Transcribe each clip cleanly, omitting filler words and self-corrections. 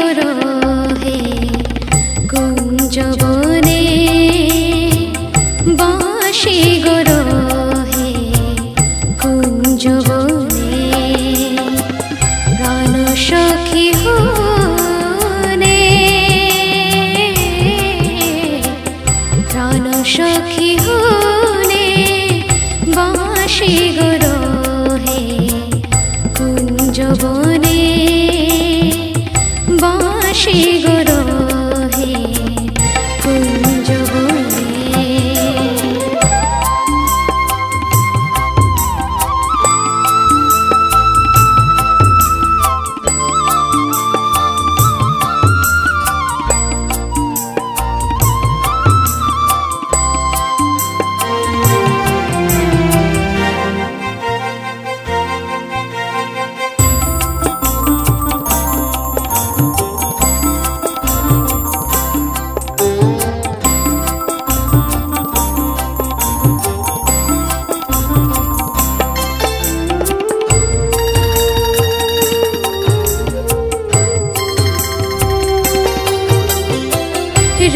গরহে কুঞ্জবনে বাঁশি গরহে কুঞ্জবনে প্রাণ সখী হনে প্রাণ সখী হনে বাঁশি গরহে কুঞ্জবনে বাঁশি গরহে কুঞ্জবনে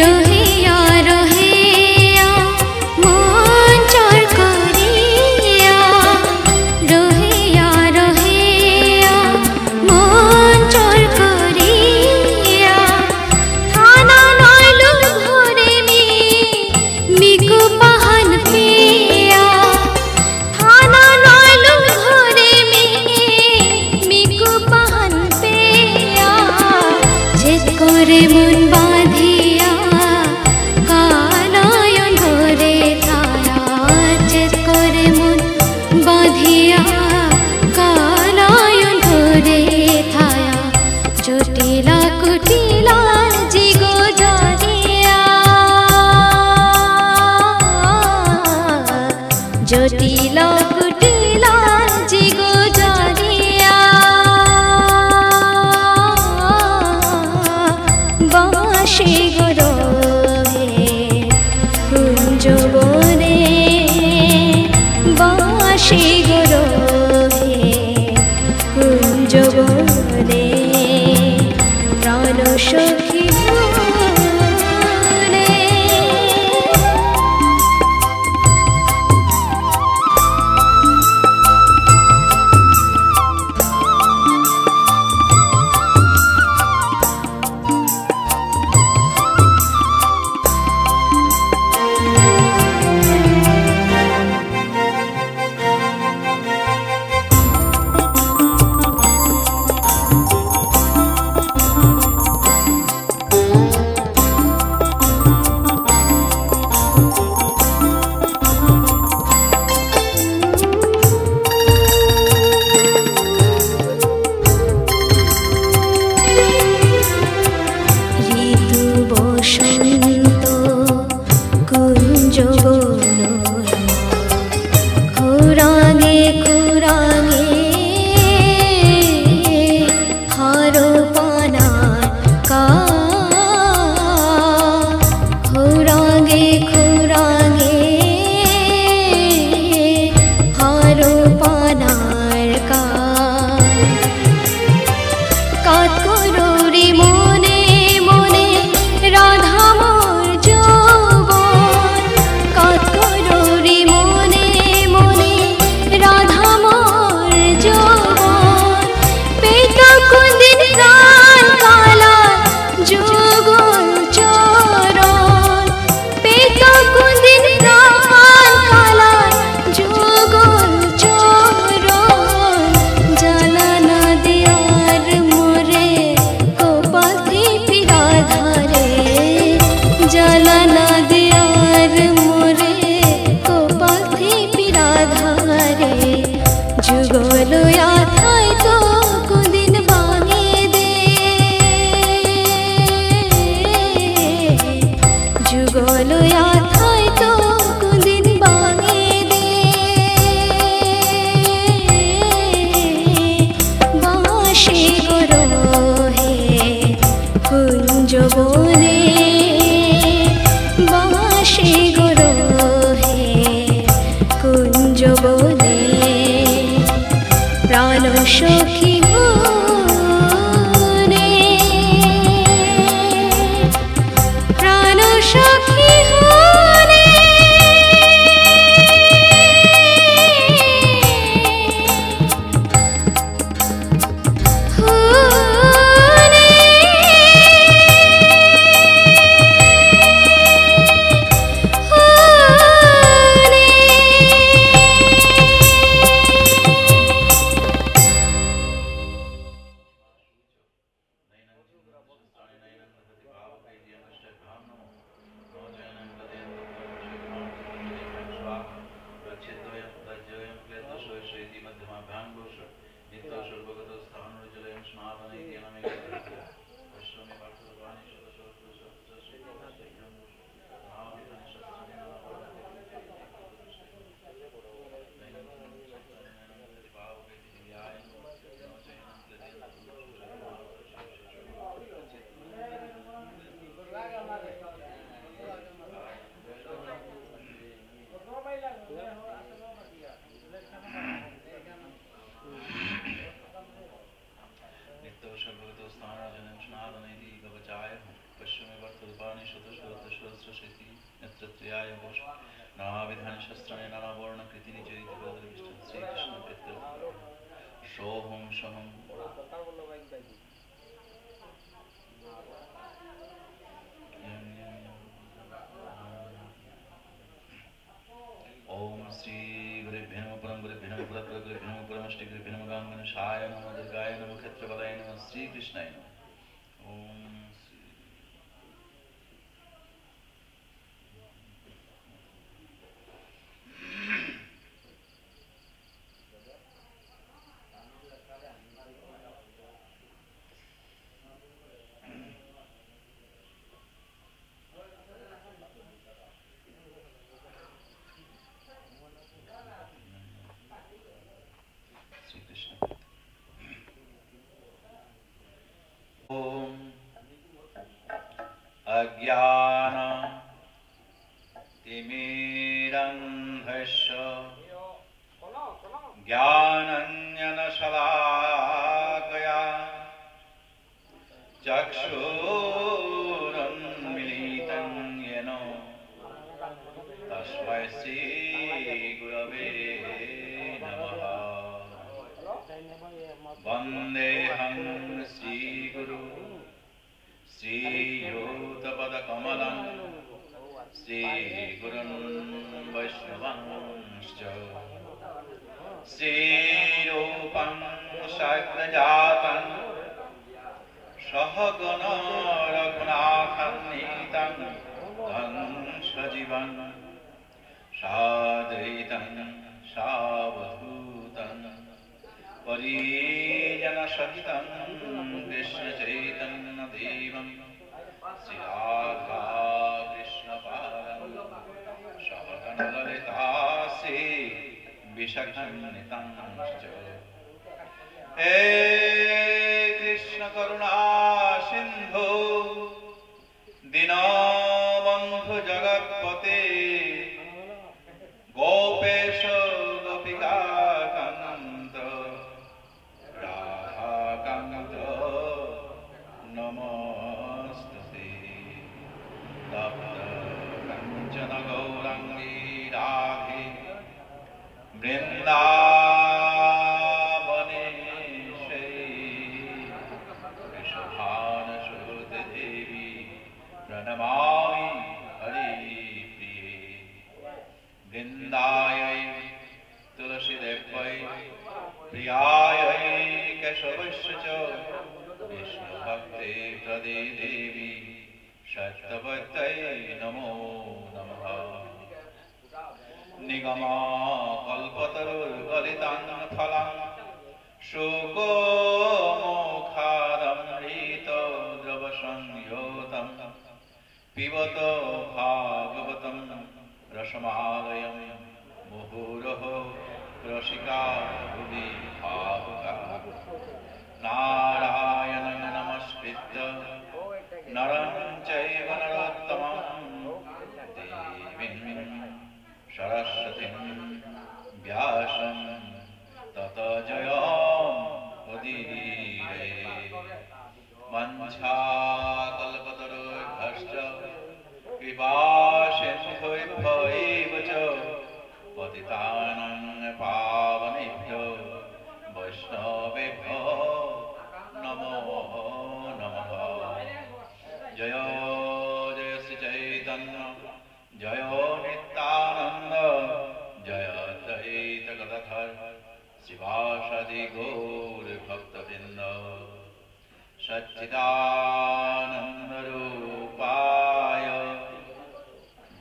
রহিয়া রহিয়া মন চর করিয়া রহিয়া রহিয়া মন চর করিয়া থানা নইলু ঘরে মিকু পাহান পিয়া থানা নইলু ঘরে মিকু পাহান পিয়া যে করে মন বাঁধিয়া কানয়ন ধরে থায়া যে করে মন বাঁধিয়া কানয়ন ধরে থায়া জটিলা কুটিলা জিগো জানিয়া জটিলা কুটিলা জিগো জানিয়া বাঁশি গরহে কুঞ্জবনে বাঁশি গরহে কুঞ্জবনে প্রাণ সখী হনে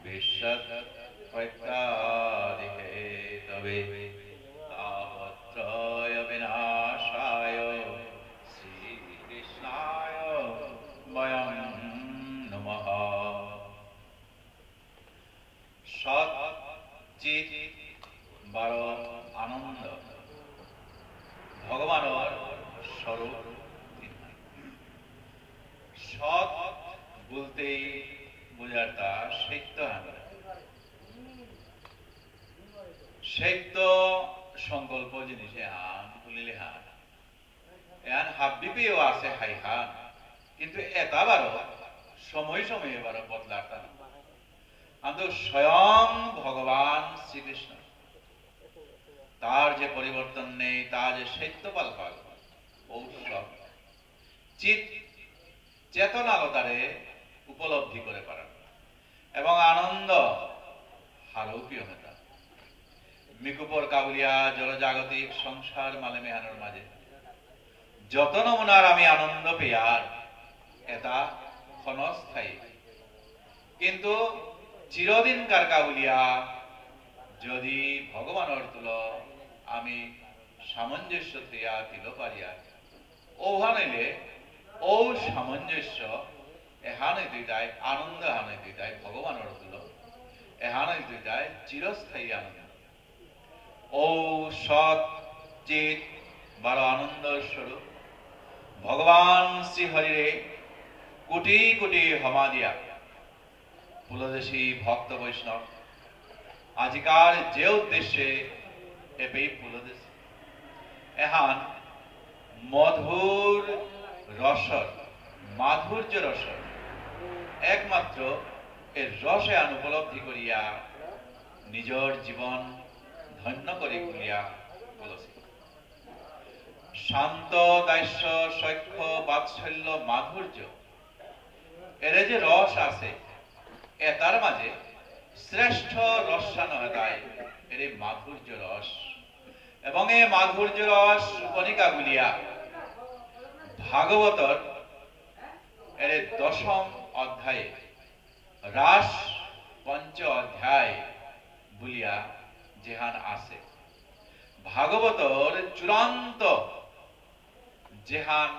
Visyat Vaitadike Tabe Tavatra বলতেই বোঝার তা সত্য হান সত্য সংকল্প জিনিসে হান বলিলে হান এহান হাবিবেও আছে হাই হান কিন্তু এটা বারো সময় সময়ে বারো বদলাতা কিন্তু স্বয়ং ভগবান শ্রীকৃষ্ণ তার যে পরিবর্তন নেই তার যে সত্যপাল পাল ঔষধ চিত চেতনালতারে উপলব্ধি করে পারেন এবং আনন্দ হালৌকিও নেতা মিকুপর কাবুলিয়া জলজাগতিক সংসার মালে মেহানোর মাঝে যত নমুনার আমি আনন্দ পেয়ার এটা ক্ষণস্থায়ী কিন্তু চিরদিনকার কাবুলিয়া যদি ভগবানের তুল আমি সামঞ্জস্য থিয়া তিল পারিয়া ওহানইলে ও সামঞ্জস্য এহানই দুইটাই আনন্দ এহানই দুইটাই ভগবানের তুল এহানই দুইটাই চিরস্থায়ী আনন্দ ও সৎ চিত বড় আনন্দ স্বরূপ ভগবান শ্রীহরিরে কোটি কোটি হমা দিয়া পুলদেশী ভক্ত বৈষ্ণব আজিকার যে উদ্দেশ্যে এবেই পুলদেশ এহান মধুর রসর মাধুর্য রসর একমাত্র এর রসে আন উপলব্ধি করিয়া নিজের জীবন ধন্য করে বলিয়া বলছে শান্ত দাস্য সখ্য বাৎসল্য মাধুর্য এর যে রস আছে এটার মাঝে শ্রেষ্ঠ রসানো হয় এর মাধুর্য রস এবং এই মাধুর্য রস কণিকা গুলিয়া ভাগবতর এর দশম অধ্যায়ে রাস পঞ্চ অধ্যায় বলিয়া যেহান আছে ভাগবতর চূড়ান্ত যেহান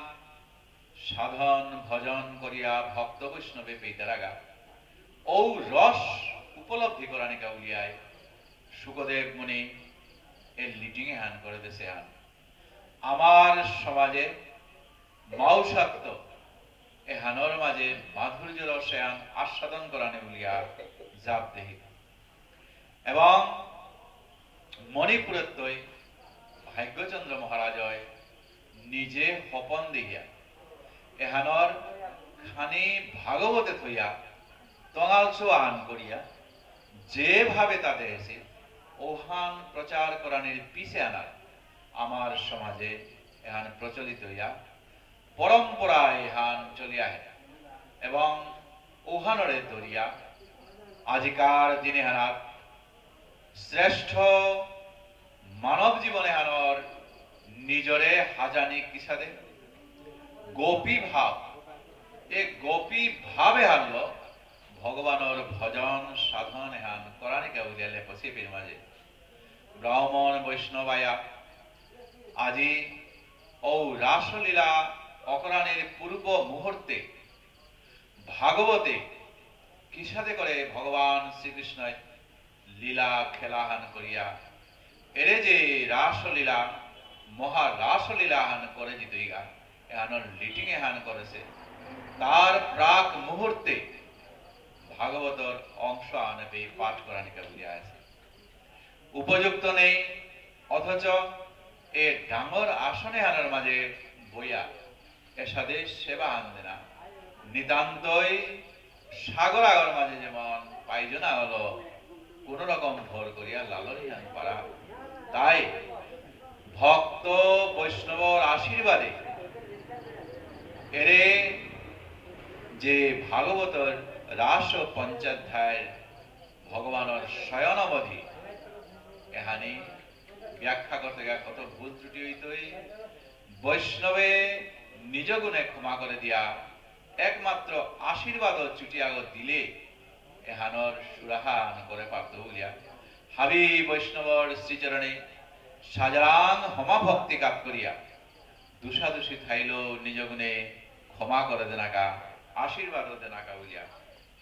সাধন ভজন করিয়া ভক্ত বৈষ্ণবে পেইতারাগা ও রস উপলব্ধি করানিকা উলিয়ায় সুখদেব মুনি এর লিটিং এ হান করে দেশে হান আমার সমাজে মাউসাত্য এ হানর মাঝে মাধুর্য রসে হান আস্বাদন করানি উলিয়া জাপ দেহি এবং মণিপুরের তৈ ভাগ্যচন্দ্র মহারাজ নিজে হপন দিহিয়া এহানর খানি ভাগবতে থইয়া তঙালসো আন করিয়া যেভাবে তাদের এসে ওহান প্রচার করানির পিছে আনার আমার সমাজে এহান প্রচলিত হইয়া পরম্পরায় এহান চলিয়া হে এবং ওহানরে ধরিয়া আজিকার দিনে হানার শ্রেষ্ঠ মানব জীবনে হানর নিজরে হাজানি কিসাদে গোপী ভাব এ গোপী ভাবে হানল ভগবানের ভজন সাধন হান করানিকা উলিয়ালে পশিপের মাঝে ব্রাহ্মণ বৈষ্ণবায়া আজি ও রাসলীলা অকরানের পূর্ব মুহূর্তে ভাগবতে কিসাদে করে ভগবান শ্রীকৃষ্ণ লীলা খেলাহান করিয়া এরে যে রাসলীলা মহা রাসলীলাহান করে জিতইগা এহানর লিটিং এহান করেছে তার প্রাক মুহূর্তে ভাগবতর অংশ আনবে পাঠ করানিকা বলিয়া আছে উপযুক্ত নেই অথচ এ ডাঙর আসনে আনার মাঝে বইয়া এসাদে সেবা আনবে না নিতান্তই সাগর আগর মাঝে যেমন পাইজনা হলো কোন রকম ভোর করিয়া লালনী আন পারা তাই ভক্ত বৈষ্ণবর আশীর্বাদে এরে যে ভাগবতর রাস পঞ্চাধ্যায় ভগবানের শয়নবধি এহানি ব্যাখ্যা করতে গিয়ে কত ভুল ত্রুটি হইতই বৈষ্ণবে নিজ গুণে ক্ষমা করে দিয়া একমাত্র আশীর্বাদ চুটিয়াগ দিলে এহানর সুরাহান করে পারত বলিয়া হাবি বৈষ্ণবর শ্রীচরণে সাজারাং হমা ভক্তি কাপ করিয়া দুষাদুষি থাইল নিজ গুণে ক্ষমা করে দেনাকা আশীর্বাদ দেনাকা বলিয়া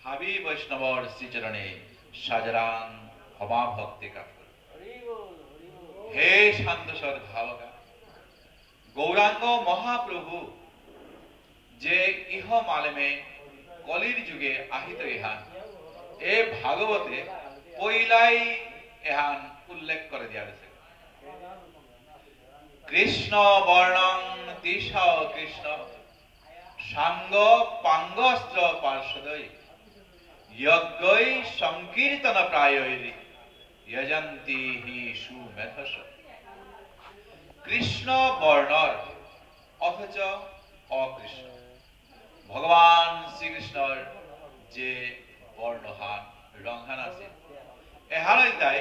হাবি বৈষ্ণবর শ্রীচরণে সাজারাং হমা ভক্তি কাপ হে শান্তসর ভাবকা গৌরাঙ্গ মহাপ্রভু যে ইহ মালেমে কলির যুগে আহিত ইহান এ ভাগবতে পইলাই এহান উল্লেখ করে দিয়া আছে কৃষ্ণ বর্ণং তিসা কৃষ্ণ সাঙ্গ পাঙ্গস্ত্র পার্শ্বদৈ যজ্ঞৈ সংকীর্তন প্রায়ৈরি যজন্তি হি সুমেধস কৃষ্ণ বর্ণর অথচ অকৃষ্ণ ভগবান শ্রীকৃষ্ণর যে বর্ণহান রংহান আছে এহারই তাই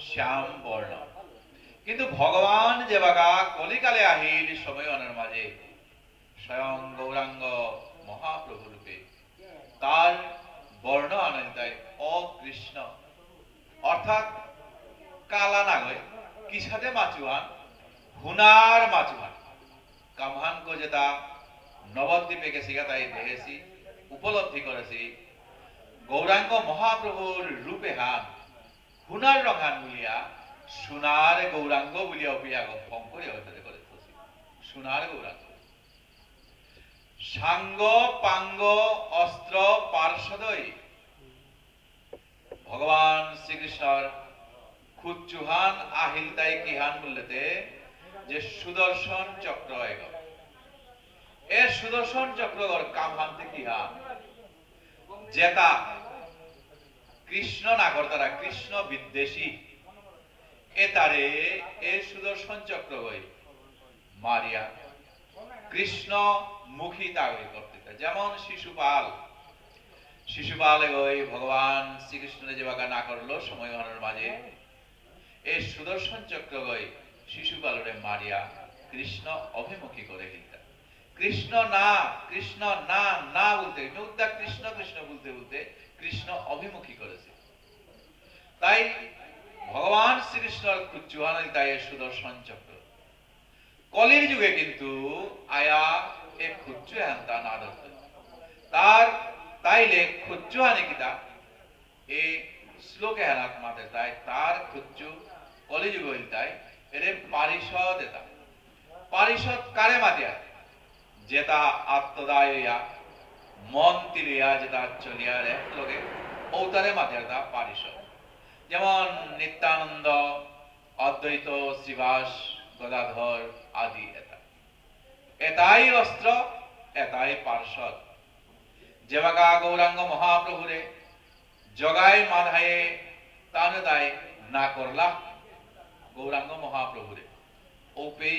শ্যাম বর্ণ কিন্তু ভগবান যে বাগা কলিকালে আহিল সময়নের মাঝে স্বয়ং গৌরাঙ্গ মহাপ্রভু রূপে তার বর্ণ আনেন তাই অকৃষ্ণ অর্থাৎ কালা নাগয় কি সাথে মাচুয়ান হুনার মাচুয়ান কামহান কো যেটা নবদ্বীপে গেছি তাই দেখেছি উপলব্ধি করেছি গৌরাঙ্গ মহাপ্রভুর রূপে হান হুনার রঙান বলিয়া সোনার গৌরাঙ্গ বলিয়া অপিয়া গম করে হইতে করে সোনার গৌরাঙ্গ সাঙ্গ পাঙ্গ অস্ত্র পার্শ্বদই ভগবান শ্রীকৃষ্ণর খুচুহান আহিল তাই কিহান বললেতে যে সুদর্শন চক্র এগো এ সুদর্শন চক্রগর কামহান্তে কিহান যেটা কৃষ্ণ নাগর তারা কৃষ্ণ বিদ্বেষী এতারে এ সুদর্শন চক্র গই মারিয়া কৃষ্ণ মুখী তাগই করতে যেমন শিশুপাল গই ভগবান শ্রীকৃষ্ণের যে বাগা না করলো সময় হনের মাঝে এ সুদর্শন চক্র গই শিশুপালরে মারিয়া কৃষ্ণ অভিমুখী করে দিতা কৃষ্ণ না না বলতে উদ্দা কৃষ্ণ কৃষ্ণ বলতে বলতে কৃষ্ণ অভিমুখী করেছে তাই ভগবান শ্রীকৃষ্ণর খুচুহান তাই সুদর্শন চক্র কলির যুগে কিন্তু আয়া এ খুচুহান তা না ধরত তার তাইলে খুচুহানি কিতা এ শ্লোকে হানাত মাতে তাই তার খুচু কলিযুগ হইল তাই এরে পারিষদ এটা পারিষদ কারে মাতিয়া যেটা আত্মদায়া মন তিলিয়া যেটা চলিয়ার এক লোকে ঔতারে মাতিয়ার তা পারিষদ যেমন নিত্যানন্দ অদ্বৈত শ্রীবাস গদাধর আদি এটাই অস্ত্র এটাই পার্শ্বদ যেবাগা গৌরাঙ্গ মহাপ্রভুরে জগাই মাধায়ে তানে দায় না করলা গৌরাঙ্গ মহাপ্রভুরে ওপে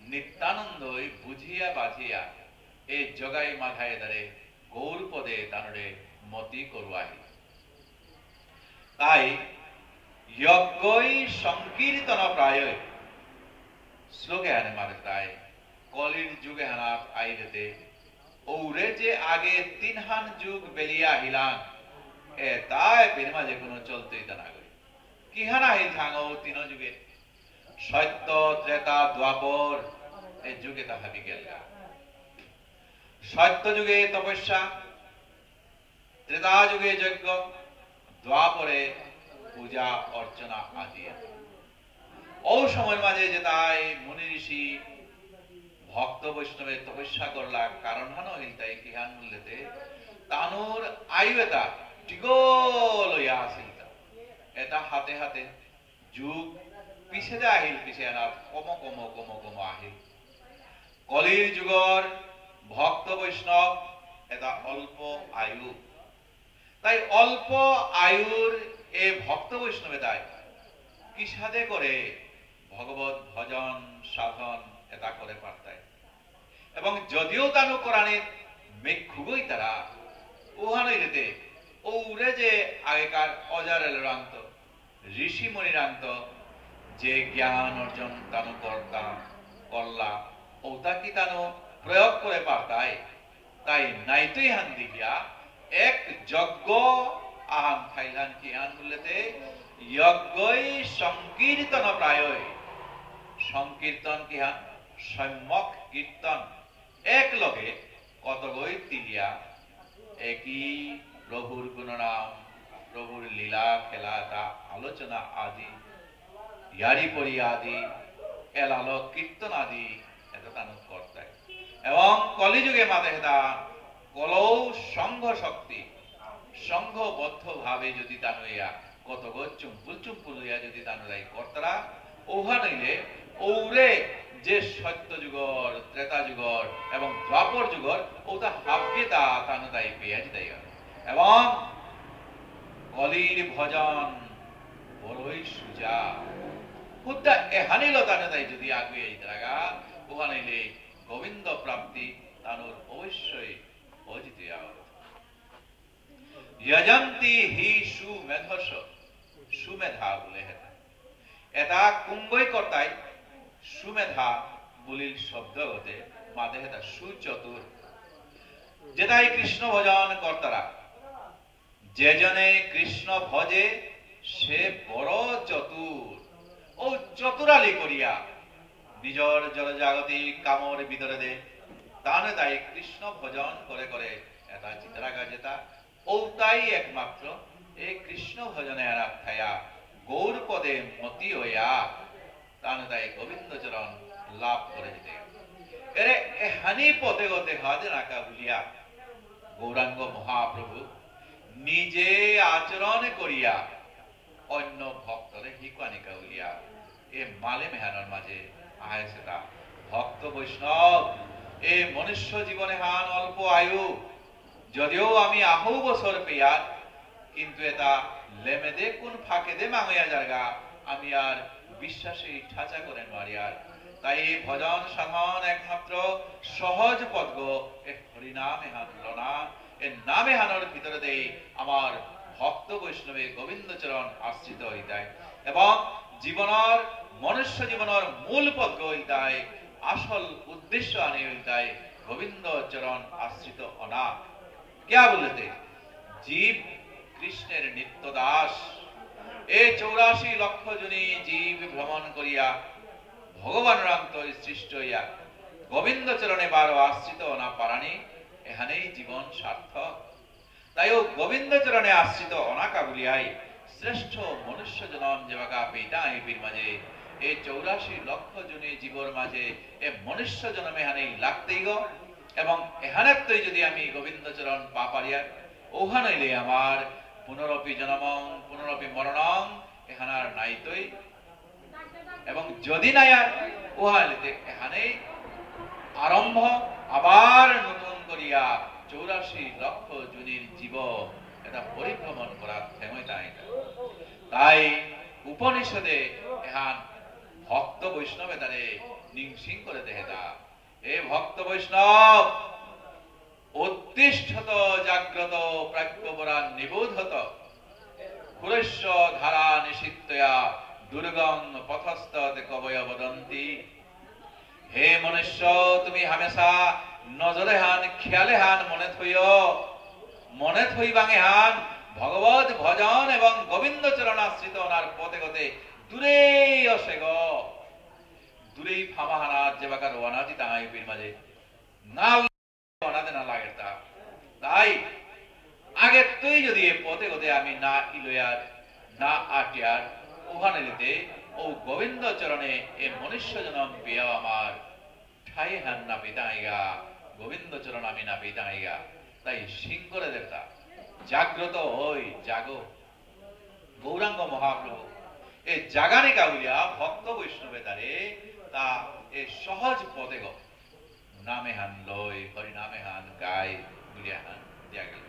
নিত্যানন্দই বুঝিয়া বাজিয়া এ জগাই মাধায়ে দারে গৌর পদে তানরে মতি করুয়াহি তাই যজ্ঞই সংকীর্তন প্রায় শ্লোকে হানে মারে তাই কলির যুগে হানা আইরেতে ওরে যে আগে তিনহান যুগ বেলিয়া আহিলান এ তাই বেরমা যে কোনো চলতেই তা না করি কি হানা আহিল থাঙ্গো তিন যুগে সত্য ত্রেতা দ্বাপর এই যুগে তা ভাবি গেল সত্য যুগে তপস্যা ত্রেতা যুগে যজ্ঞ দ্বাপরে পূজা অর্চনা আদি ও সময়ের মাঝে যে তাই মুনি ঋষি ভক্ত বৈষ্ণবের তপস্যা করলা কারণ হান হইল তাই কিহান বললেতে তানুর আয়ু এটা টিগো লইয়া আসিল এটা হাতে হাতে যুগ পিছে যে আহিল পিছে আনা কম কম কম কম আহিল কলির যুগর ভক্ত বৈষ্ণব এটা অল্প আয়ু তাই অল্প আয়ুর এ ভক্ত বৈষ্ণবে তাই কি সাধে করে ভগবত ভজন সাধন এটা করে পারতায় এবং যদিও তানু কোরআনের মেঘুগই তারা ওহানই রেতে ওরে যে আগেকার অজারেল রান্ত ঋষি মণি রান্ত যে জ্ঞান অর্জন তানু করলা ওটা কি তানু প্রয়োগ করে পারতায় তাই নাইতই হান দিগিয়া এক যজ্ঞ আহান খাইলান কি হান বললেতে যজ্ঞই সংকীর্তন প্রায় সংকীর্তন কি হান সম্যক কীর্তন এক লগে কত গই তিলিয়া একই প্রভুর গুণনাম প্রভুর লীলা খেলা তা আলোচনা আদি ইয়ারি পরি আদি এলালো কীর্তন আদি এটা তানু করতায় এবং কলিযুগে মাতে হেতা কলৌ সংঘ শক্তি সংঘবদ্ধ ভাবে যদি তানো ইয়া কত গো চুম্পুল হইয়া যদি তানো যাই কর্তারা ওহা নইলে ওরে যে সত্য যুগর ত্রেতা যুগর এবং দ্বাপর যুগর ওটা হাব্যে তা তানো তাই পেঁয়াজ দেয় এবং কলির ভজন বড়ই সুজা হুদ্দা এহানিল তানো তাই যদি আগুয়ে যাগা ওহা নইলে গোবিন্দ প্রাপ্তি তানোর অবশ্যই অজিত यजंती ही सुमेधस सुमेधा बोले हेता এটা কুম্বই কর্তাই সুমেধা বলিল শব্দ হতে মাদে হেতা সুচতুর যেটাই কৃষ্ণ ভজন কর্তারা যে জনে কৃষ্ণ ভজে সে বড় চতুর ও চতুরালি করিয়া নিজর জলজাগতিক কামর ভিতরে দে তানে তাই কৃষ্ণ ভজন করে করে এটা চিত্রাগা যেটা ওটাই একমাত্র এই কৃষ্ণ ভজনে রাখায়া গৌর পদে মতি হইয়া তানে তাই গোবিন্দ চরণ লাভ করে যেতে এরে হানি পদে গতে হাজে রাখা বলিয়া গৌরাঙ্গ মহাপ্রভু নিজে আচরণ করিয়া অন্য ভক্তরে হিকানিকা বলিয়া এ মালে মেহানোর মাঝে আয় সেটা ভক্ত বৈষ্ণব এ মনুষ্য জীবনে হান অল্প আয়ু যদিও আমি আহু বছর পেয়ার কিন্তু এটা লেমে দে কোন ফাঁকে দে মাঙিয়া জায়গা আমি আর বিশ্বাসে ঠাচা করেন মারিয়ার তাই এই ভজন সাধন একমাত্র সহজ পদ্ম এ হরিনামে হানল না এ নামে হানোর ভিতরে দেই আমার ভক্ত বৈষ্ণবে গোবিন্দ চরণ আশ্রিত হইতায় এবং জীবনের মনুষ্য জীবনের মূল পদ্ম হইতায় আসল উদ্দেশ্য আনে হইতায় গোবিন্দ চরণ আশ্রিত অনা क्या बोलते जीव कृष्णेर नित्य दास ए 84 লক্ষ জনী জীব ভ্রমণ করিয়া ভগবানের অন্তর সৃষ্ট হইয়া গোবিন্দ চরণে বারো আশ্রিত না পারানি এখানেই জীবন সার্থক তাই ও গোবিন্দ চরণে আশ্রিত অনাকা বলিয়াই শ্রেষ্ঠ মনুষ্য জনম যেবাকা পেইতা আইবির মাঝে এই 84 লক্ষ জনী জীবর মাঝে এ মনুষ্য জনমে এখানেই লাগতেই গো এবং এখানে তো যদি আমি গোবিন্দ চরণ পা পারিয়া ওহা নইলে আমার পুনরপি জনমং পুনরপি মরণং এখানে আর নাই তৈ এবং যদি নাই আর ওহা নিতে এখানেই আরম্ভ আবার নতুন করিয়া 84 লক্ষ জনের জীব এটা পরিভ্রমণ করার ক্ষমতা তাই উপনিষদে এখান ভক্ত বৈষ্ণবে তারে নিংসিং করে দেহেতা হে ভক্ত বৈষ্ণব উত্তিষ্ঠত জাগ্রত প্রাজ্ঞবরা নিবোধত পুরস্য ধারা নিষিদ্ধয়া দুর্গম পথস্থ কবয় বদন্তি হে মনুষ্য তুমি হামেশা নজরে হান খেয়ালে হান মনে থই বাঙে হান ভগবত ভজন এবং গোবিন্দ চরণ আশ্রিত ওনার পথে গতে দূরে অসে গ দূরেই ফামাহানা যেবাকা রোয়ানাতি তাই বীর মাঝে না রোয়ানাতে না লাগে তা তাই আগে তুই যদি এ পথে গতে আমি না ইলয়ার না আটিয়ার ওখানে নিতে ও গোবিন্দ চরণে এ মনুষ্য জনম পেয়া আমার ঠাই হান না পিতাইগা গোবিন্দ চরণ আমি না পিতাইগা তাই সিংহরে দেবতা জাগ্রত হই জাগো গৌরাঙ্গ মহাপ্রভু এ জাগানে গাউলিয়া ভক্ত বৈষ্ণবে তারে তা এ সহজ পদে গ নামে হান লই হরি নামে হান গাই গুলিয়া হান দিয়া গেল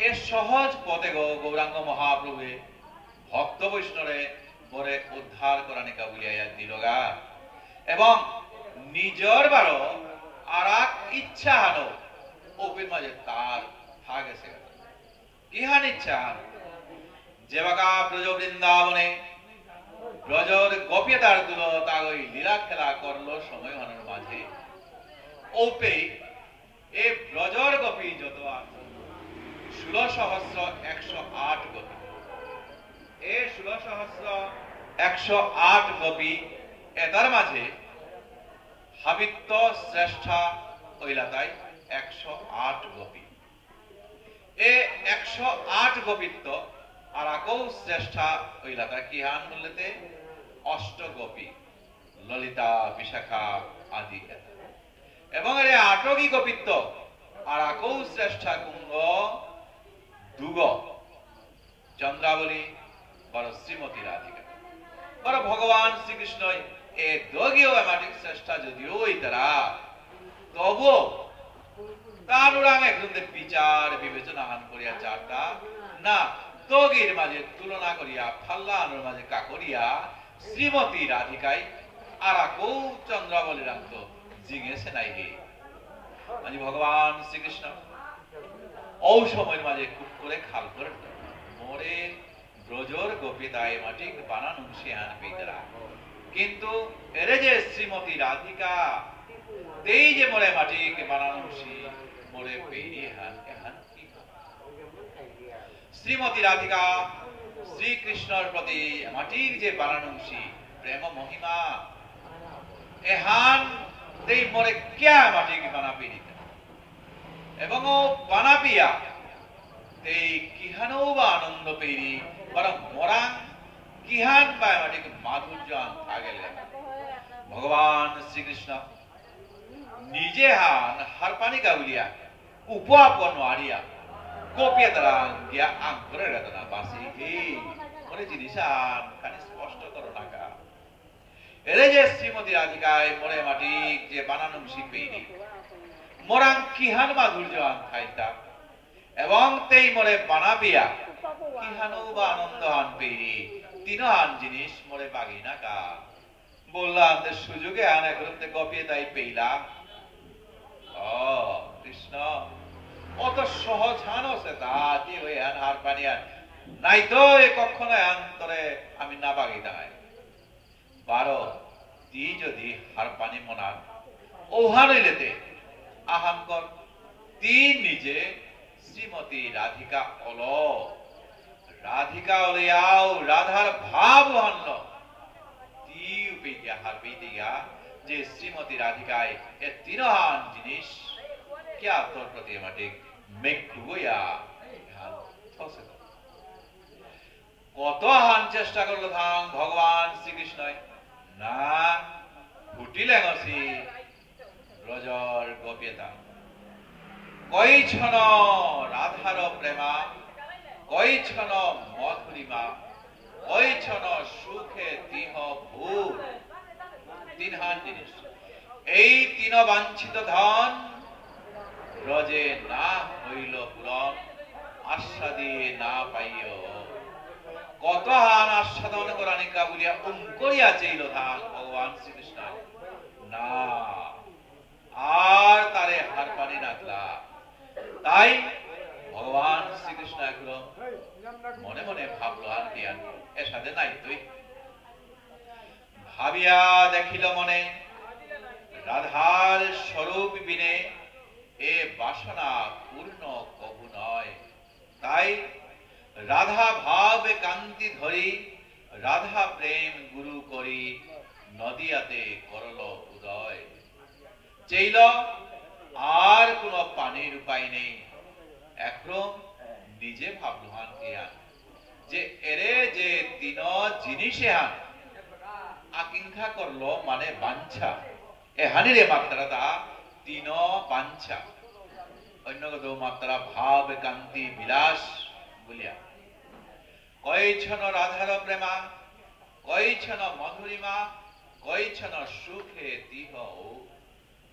এ সহজ পদে গ গৌরাঙ্গ মহাপ্রভু ভক্ত বৈষ্ণবে পরে উদ্ধার করানে কাবুলিয়া দিলগা এবং নিজর বারো আর ইচ্ছা হানো ওপের মাঝে তার থা গেছে কি হান ইচ্ছা হান যেবাকা ব্রজ বৃন্দাবনে ব্রজর গোপিয়াদার দুল তাগই লীলা খেলা করলো সময় হানোর মাঝে ওপে এ ব্রজর গোপী যত 16,108 গোপী এ 16,108 গোপী এটার মাঝে হাবিত্য শ্রেষ্ঠা ওইলাতাই 108 গোপী এ 108 গোপিত্ব আর আকৌ শ্রেষ্ঠা ওইলাতা কি হান বলতে অষ্ট গোপী ললিতা বিশাখা আদি এবং এর আটকি গোপিত্ব আরাকৌ শ্রেষ্ঠা কুঙ্গ দুগ চন্দ্রাবলী বড় শ্রীমতী রাধিকা বড় ভগবান শ্রীকৃষ্ণ এ দগেও এমাটিক শ্রেষ্ঠা যদিও তারা তবু তানুরাং একজন বিচার বিবেচনা হান করিয়া চারটা না দগের মাঝে তুলনা করিয়া ফাল্লানোর মাঝে কাকরিয়া শ্রীমতী রাধিকাই আরাকৌ চন্দ্রাবলীর আন্ত জিঙেছে নাই গে মানে ভগবান শ্রীকৃষ্ণ ঔ সময়ের মাঝে খুব করে খাল করে মোরে ব্রজর গোপিতায় মাটিক বানানো সে আন পেতরা কিন্তু এরে যে শ্রীমতী রাধিকা তেই যে মোরে মাটিক বানানো সে মোরে পেরি হান এহান কি শ্রীমতী রাধিকা শ্রীকৃষ্ণর প্রতি মাটির যে বানানো সে প্রেম মহিমা এহান তেই মোরে ক্যা মাটিক বানা পেরি এবং ও বানাপিয়া তেই কিহানো বা আনন্দ পেরি বরং মোরাং কিহান বা মাটিক মাধুর্য আগেলে ভগবান শ্রীকৃষ্ণ নিজে হান হারপানি গাউলিয়া উপআপন আড়িয়া কোপিয়া তারা গিয়া আঙ্করে রাতনা বাসি হে মনে জিনিসান খানি স্পষ্ট করো নাকা এরে যে শ্রীমতী রাধিকায় মোরে মাটিক যে বানানো শিখবেইনি মোরাং কিহান মাধুর্য আন খাইতা এবং তেই মোরে বানাবিয়া কিহানো বা আনন্দ আন পেরি তিন আন জিনিস মোরে বাগি না কা বললাম যে সুযোগে আন একরতে গপিয়ে তাই পেইলা ও কৃষ্ণ অত সহজ হানো সে তাতি হয়ে আন হার পানি আন নাই তো এ কখনো আন্তরে আমি না বাগি তাই বারো তি যদি হার পানি মনার ওহানইলেতে আহাঙ্কর তিন নিজে শ্রীমতী রাধিকা অল রাধিকা অলিয়াও রাধার ভাব হন্ন তিউ পেগিয়া হার পেগিয়া যে শ্রীমতী রাধিকায় এ তিনহান জিনিস क्या তোর প্রতি মাটিক মেঘুয়া কত হান চেষ্টা করলো থাম ভগবান শ্রীকৃষ্ণ না ফুটিলে গছি ব্রজর গোপিতা কইছন রাধার প্রেমা কইছন মধুরিমা কইছন সুখে তিহ ভূর তিনহান জিনিস এই তিন বাঞ্ছিত ধন ব্রজে না হইল পূরণ আস্বাদে না পাইও কত হান আস্বাদন করানিকা বলিয়া করিয়া চাইল ধান ভগবান শ্রীকৃষ্ণ না আর তারে হার পানি রাখলা তাই ভগবান শ্রীকৃষ্ণ একদম মনে মনে ভাবলো আর কি আর এর সাথে নাই তুই ভাবিয়া দেখিল মনে রাধার স্বরূপ বিনে এ বাসনা পূর্ণ কবু নয় তাই রাধা ভাব কান্তি ধরি রাধা প্রেম গুরু করি নদিয়াতে করল উদয় চাইল আর কোন পানির উপায় নেই এখন নিজে ভাবলুহান কিয়ান যে এরে যে তিন জিনিসে হান আকাঙ্ক্ষা করলো মানে বাঞ্ছা এ হানিরে মাত্রাটা তিন বাঞ্ছা অন্যগত মাত্রা ভাব কান্তি বিলাস বলিয়া কইছন রাধার প্রেমা কইছন মধুরিমা কইছন সুখে তিহ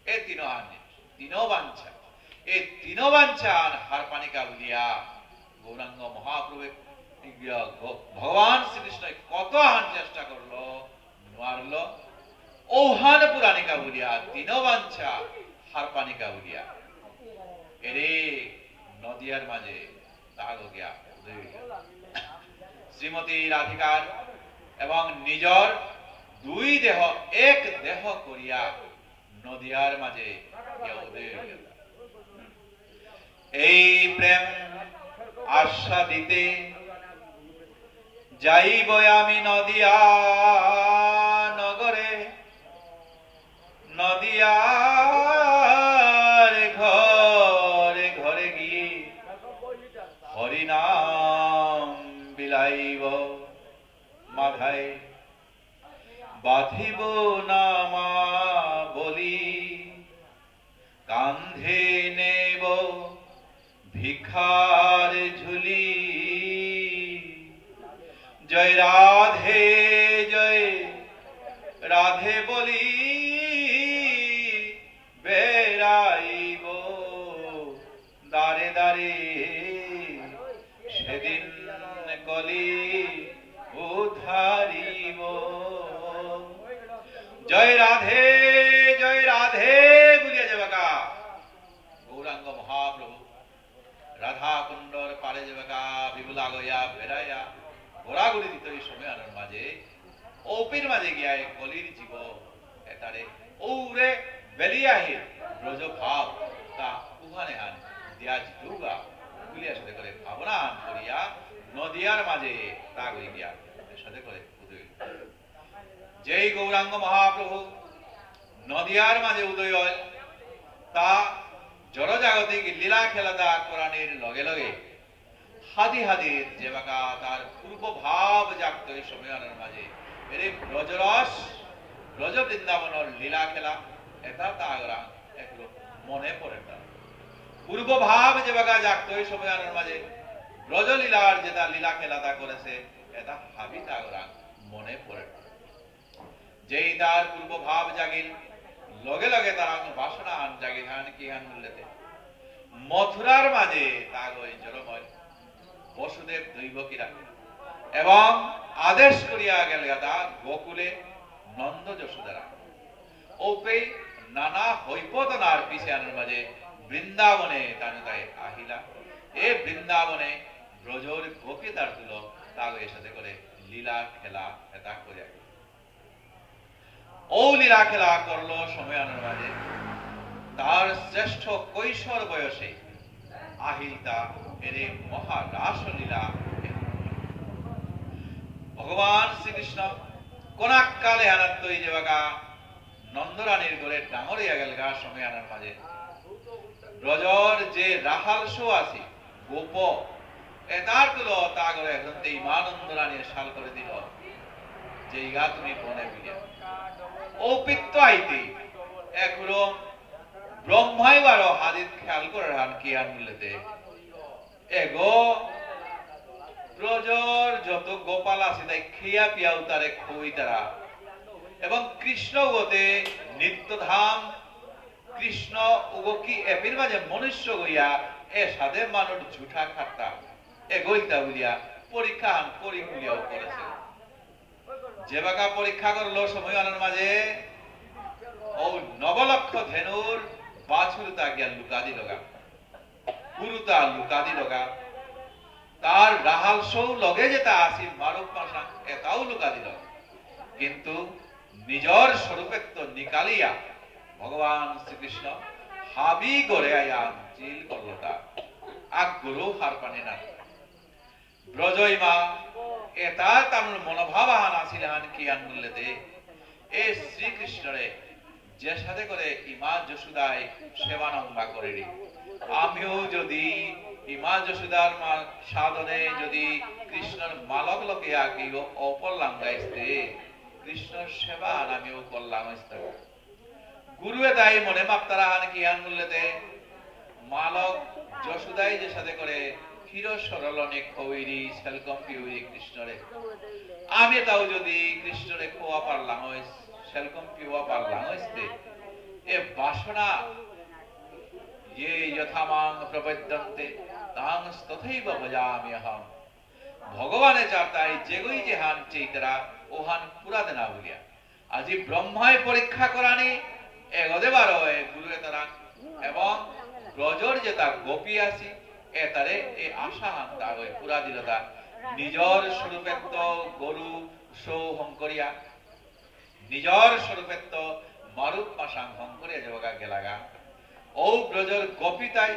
এ তিন বাঞ্ছা এই তিন বাঞ্ছা হার পানিকা বলিয়া গৌরাঙ্গ মহাপ্রভু ভগবান শ্রীকৃষ্ণ কত হান চেষ্টা করলো নোয়ারলো ওহান পুরাণিকা বলিয়া তিন বাঞ্ছা হার পানিকা বলিয়া এরে নদিয়ার মাঝে তাগ গিয়া শ্রীমতী রাধিকার এবং নিজর দুই দেহ এক দেহ করিয়া নদিয়ার মাঝে এই প্রেম আস্বাদিতে যাইব আমি নদিয়া নগরে নদিয়ার ঘরে ঘরে গিয়ে হরিনাম বিলাইব মাথায় বাঁধিব নামা বলি কান্ধে নেব ভিক্ষার ঝুলি জয় রাধে বলি বেড়াইব দারে দারে সেদিন কলি উদ্ধারিব জয় রাধে বলিয়া যাবাকা গৌরাঙ্গ মহাপ্রভু রাধা কুণ্ডর পারে যাবাকা বিপুলা গয়া বেড়াইয়া ঘোরাঘুরি দিত এই সময়ের মাঝে ওপির মাঝে গিয়া কলির জীব এটারে ওরে বেলিয়াহির ব্রজ ভাব তা উহানে হান দিয়া জিতুগা বলিয়া সাথে করে ভাবনা করিয়া নদিয়ার মাঝে তা গই গিয়া সাথে করে উদয় যেই গৌরাঙ্গ মহাপ্রভু নদিয়ার মাঝে উদয় হয় তা জড়জাগতিক লীলা খেলাদা কোরআনের লগে লগে হাদি যেবাকা তার পূর্ব ভাব জাগত এই সময়ের মাঝে এরে ব্রজ বৃন্দাবনের লীলা খেলা এটা তাগরা একটু মনে পড়ে না পূর্ব ভাব যেবাকা জাগত এই সময়ের মাঝে ব্রজলীলার যেটা লীলা খেলা তা করেছে এটা হাবি তাগরা মনে পড়ে না যেই তার পূর্ব ভাব জাগিল লগে লগে তারা বাসনা হান জাগিল হান কি হান বললেতে মথুরার মাঝে তাগই জড়ময় বসুদেব দৈবকীরা এবং আদেশ করিয়া গেল তা গোকুলে নন্দ যশোদারা ওপে নানা হৈপতনার পিছানোর মাঝে বৃন্দাবনে তাই আহিলা এ বৃন্দাবনে ব্রজর গোপী তার তুল তাগো এর সাথে করে লীলা খেলা এটা করিয়া ও লীলা খেলা করলো সময়ানোর মাঝে তার শ্রেষ্ঠ কৈশোর বয়সে আহিলতা এরে মহারাস লীলা ভগবান শ্রীকৃষ্ণ কোনাকালে আনাত্ত এই যেবাকা নন্দরানীর ঘরে ডাঙরিয়া গেল গা সময় আনার মাঝে ব্রজর যে রাহাল শো আছে গোপ এটার তুলো তা করে এখন ইমানন্দ রানীর সাল করে দিল যে গা তুমি বনে বিড়িয়া ঔপিত্য আইতে একরম ব্রহ্মাই বারো হাদিত খেয়াল করে হান কি হান মিলেতে এগো ব্রজর যত গোপাল আছে তাই খেয়া পিয়া উতারে খই তারা এবং কৃষ্ণ গতে নিত্যধাম কৃষ্ণ উগকি এপির মাঝে মনুষ্য গইয়া এ সাধে মানুষ ঝুঠা খাট্টা এ গইতা বলিয়া পরীক্ষা হান করি বলিয়াও করেছে যে বাকা পরীক্ষা করলো সময় আনার মাঝে ও নবলক্ষ ধেনুর বাছুরতা গিয়া লুকাদি লগা গুরুতা লুকাদি লগা তার রাহাল সৌ লগে যেটা আসি মারুক মাসা এটাও লুকাদি লগা কিন্তু নিজর স্বরূপেত্ব নিকালিয়া ভগবান শ্রীকৃষ্ণ হাবি গড়ে আয়া চিল করলতা আগ গুরু হার পানি না ব্রজইমা এটা তার মনোভাব আহান আসিল হান কি আন বললেতে এ শ্রীকৃষ্ণরে যে সাথে করে ইমা যশোদায় সেবানম্বা করে আমিও যদি ইমা যশোদার সাধনে যদি কৃষ্ণর মালক লোকে আগে অপরলাম গাইতে কৃষ্ণর সেবা আমিও করলাম গুরুয়ে তাই মনে মাপতারা হান কি আন বললেতে মালক যশোদায় যে সাথে করে ক্ষীর সরলনে খৈরি সেলকম পিউরি কৃষ্ণরে আমি তাও যদি কৃষ্ণরে খোয়া পারলাম সেলকম পিওয়া পারলাম এ বাসনা ये यथामांग प्रपद्यन्ते तांस तथैव भजामि अहम भगवाने चाहता है जेगोई जे हान चैतरा ओहान पूरा देना बोलिया আজি ব্রহ্মায় পরীক্ষা করানি এগদে বারো গুরুয়ে তারা এবং ব্রজর যেটা গোপী আসি এতারে এই আশা হান তাগয় পুরা দিলতা নিজর স্বরূপেত্ব গরু সৌ হংকরিয়া নিজর স্বরূপেত্ব মারুপ পাশাং হংকরিয়া জগা গেলাগা ও ব্রজর গোপিতায়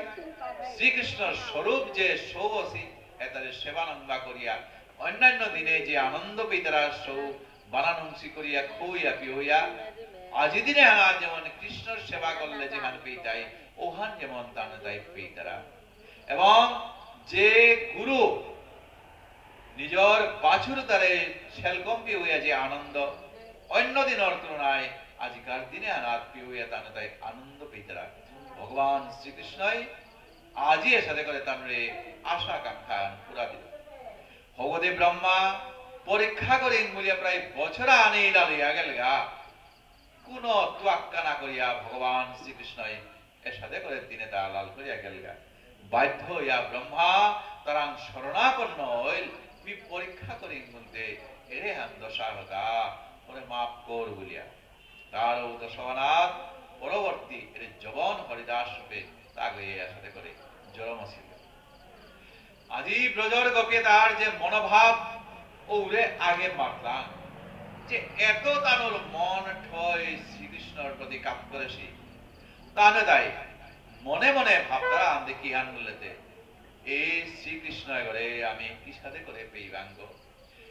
শ্রীকৃষ্ণর স্বরূপ যে সৌ আসি এতারে সেবানন্দা করিয়া অন্যান্য দিনে যে আনন্দ পেতারা সৌ বানানংসি করিয়া খুইয়া পিওয়া আজি দিনে হান যেমন কৃষ্ণর সেবা করলে যেখান পেতাই ওহান যেমন তাই পেতারা এবং যে গুরু নিজর বাছুর তারে সেলকম পিওয়া যে আনন্দ অন্য দিনের তুলনায় আজিকার দিনে আনাত পিওয়া তাই আনন্দ পেতারা ভগবান শ্রীকৃষ্ণই আজি এর সাথে করে তানরে আশা আকাঙ্ক্ষা পুরা দিল ভগদেব ব্রহ্মা পরীক্ষা করে বলিয়া প্রায় বছর আনে লইয়া গেলগা কোন তোয়াক্কা না করিয়া ভগবান শ্রীকৃষ্ণ এর সাথে করে দিনে তা লাল করিয়া গেলগা বাধ্য হইয়া ব্রহ্মা তারাং শরণাপন্ন হইল তুমি পরীক্ষা করি বলতে এরে হাম দশা হতা ওরে মাফ কর বলিয়া তার দশানাথ পরবর্তী এর জবন হরিদাস রূপে তাকে এর সাথে করে জরম ছিল আজি ব্রজর গোপে তার যে মনোভাব ওরে আগে মারলাম যে এত তানোর মন ঠয় শ্রীকৃষ্ণর প্রতি কাপ করেছি তানে তাই মনে মনে ভাবতারা আমি কি হান বলতে এই শ্রীকৃষ্ণ করে আমি কি সাথে করে পেইবাঙ্গ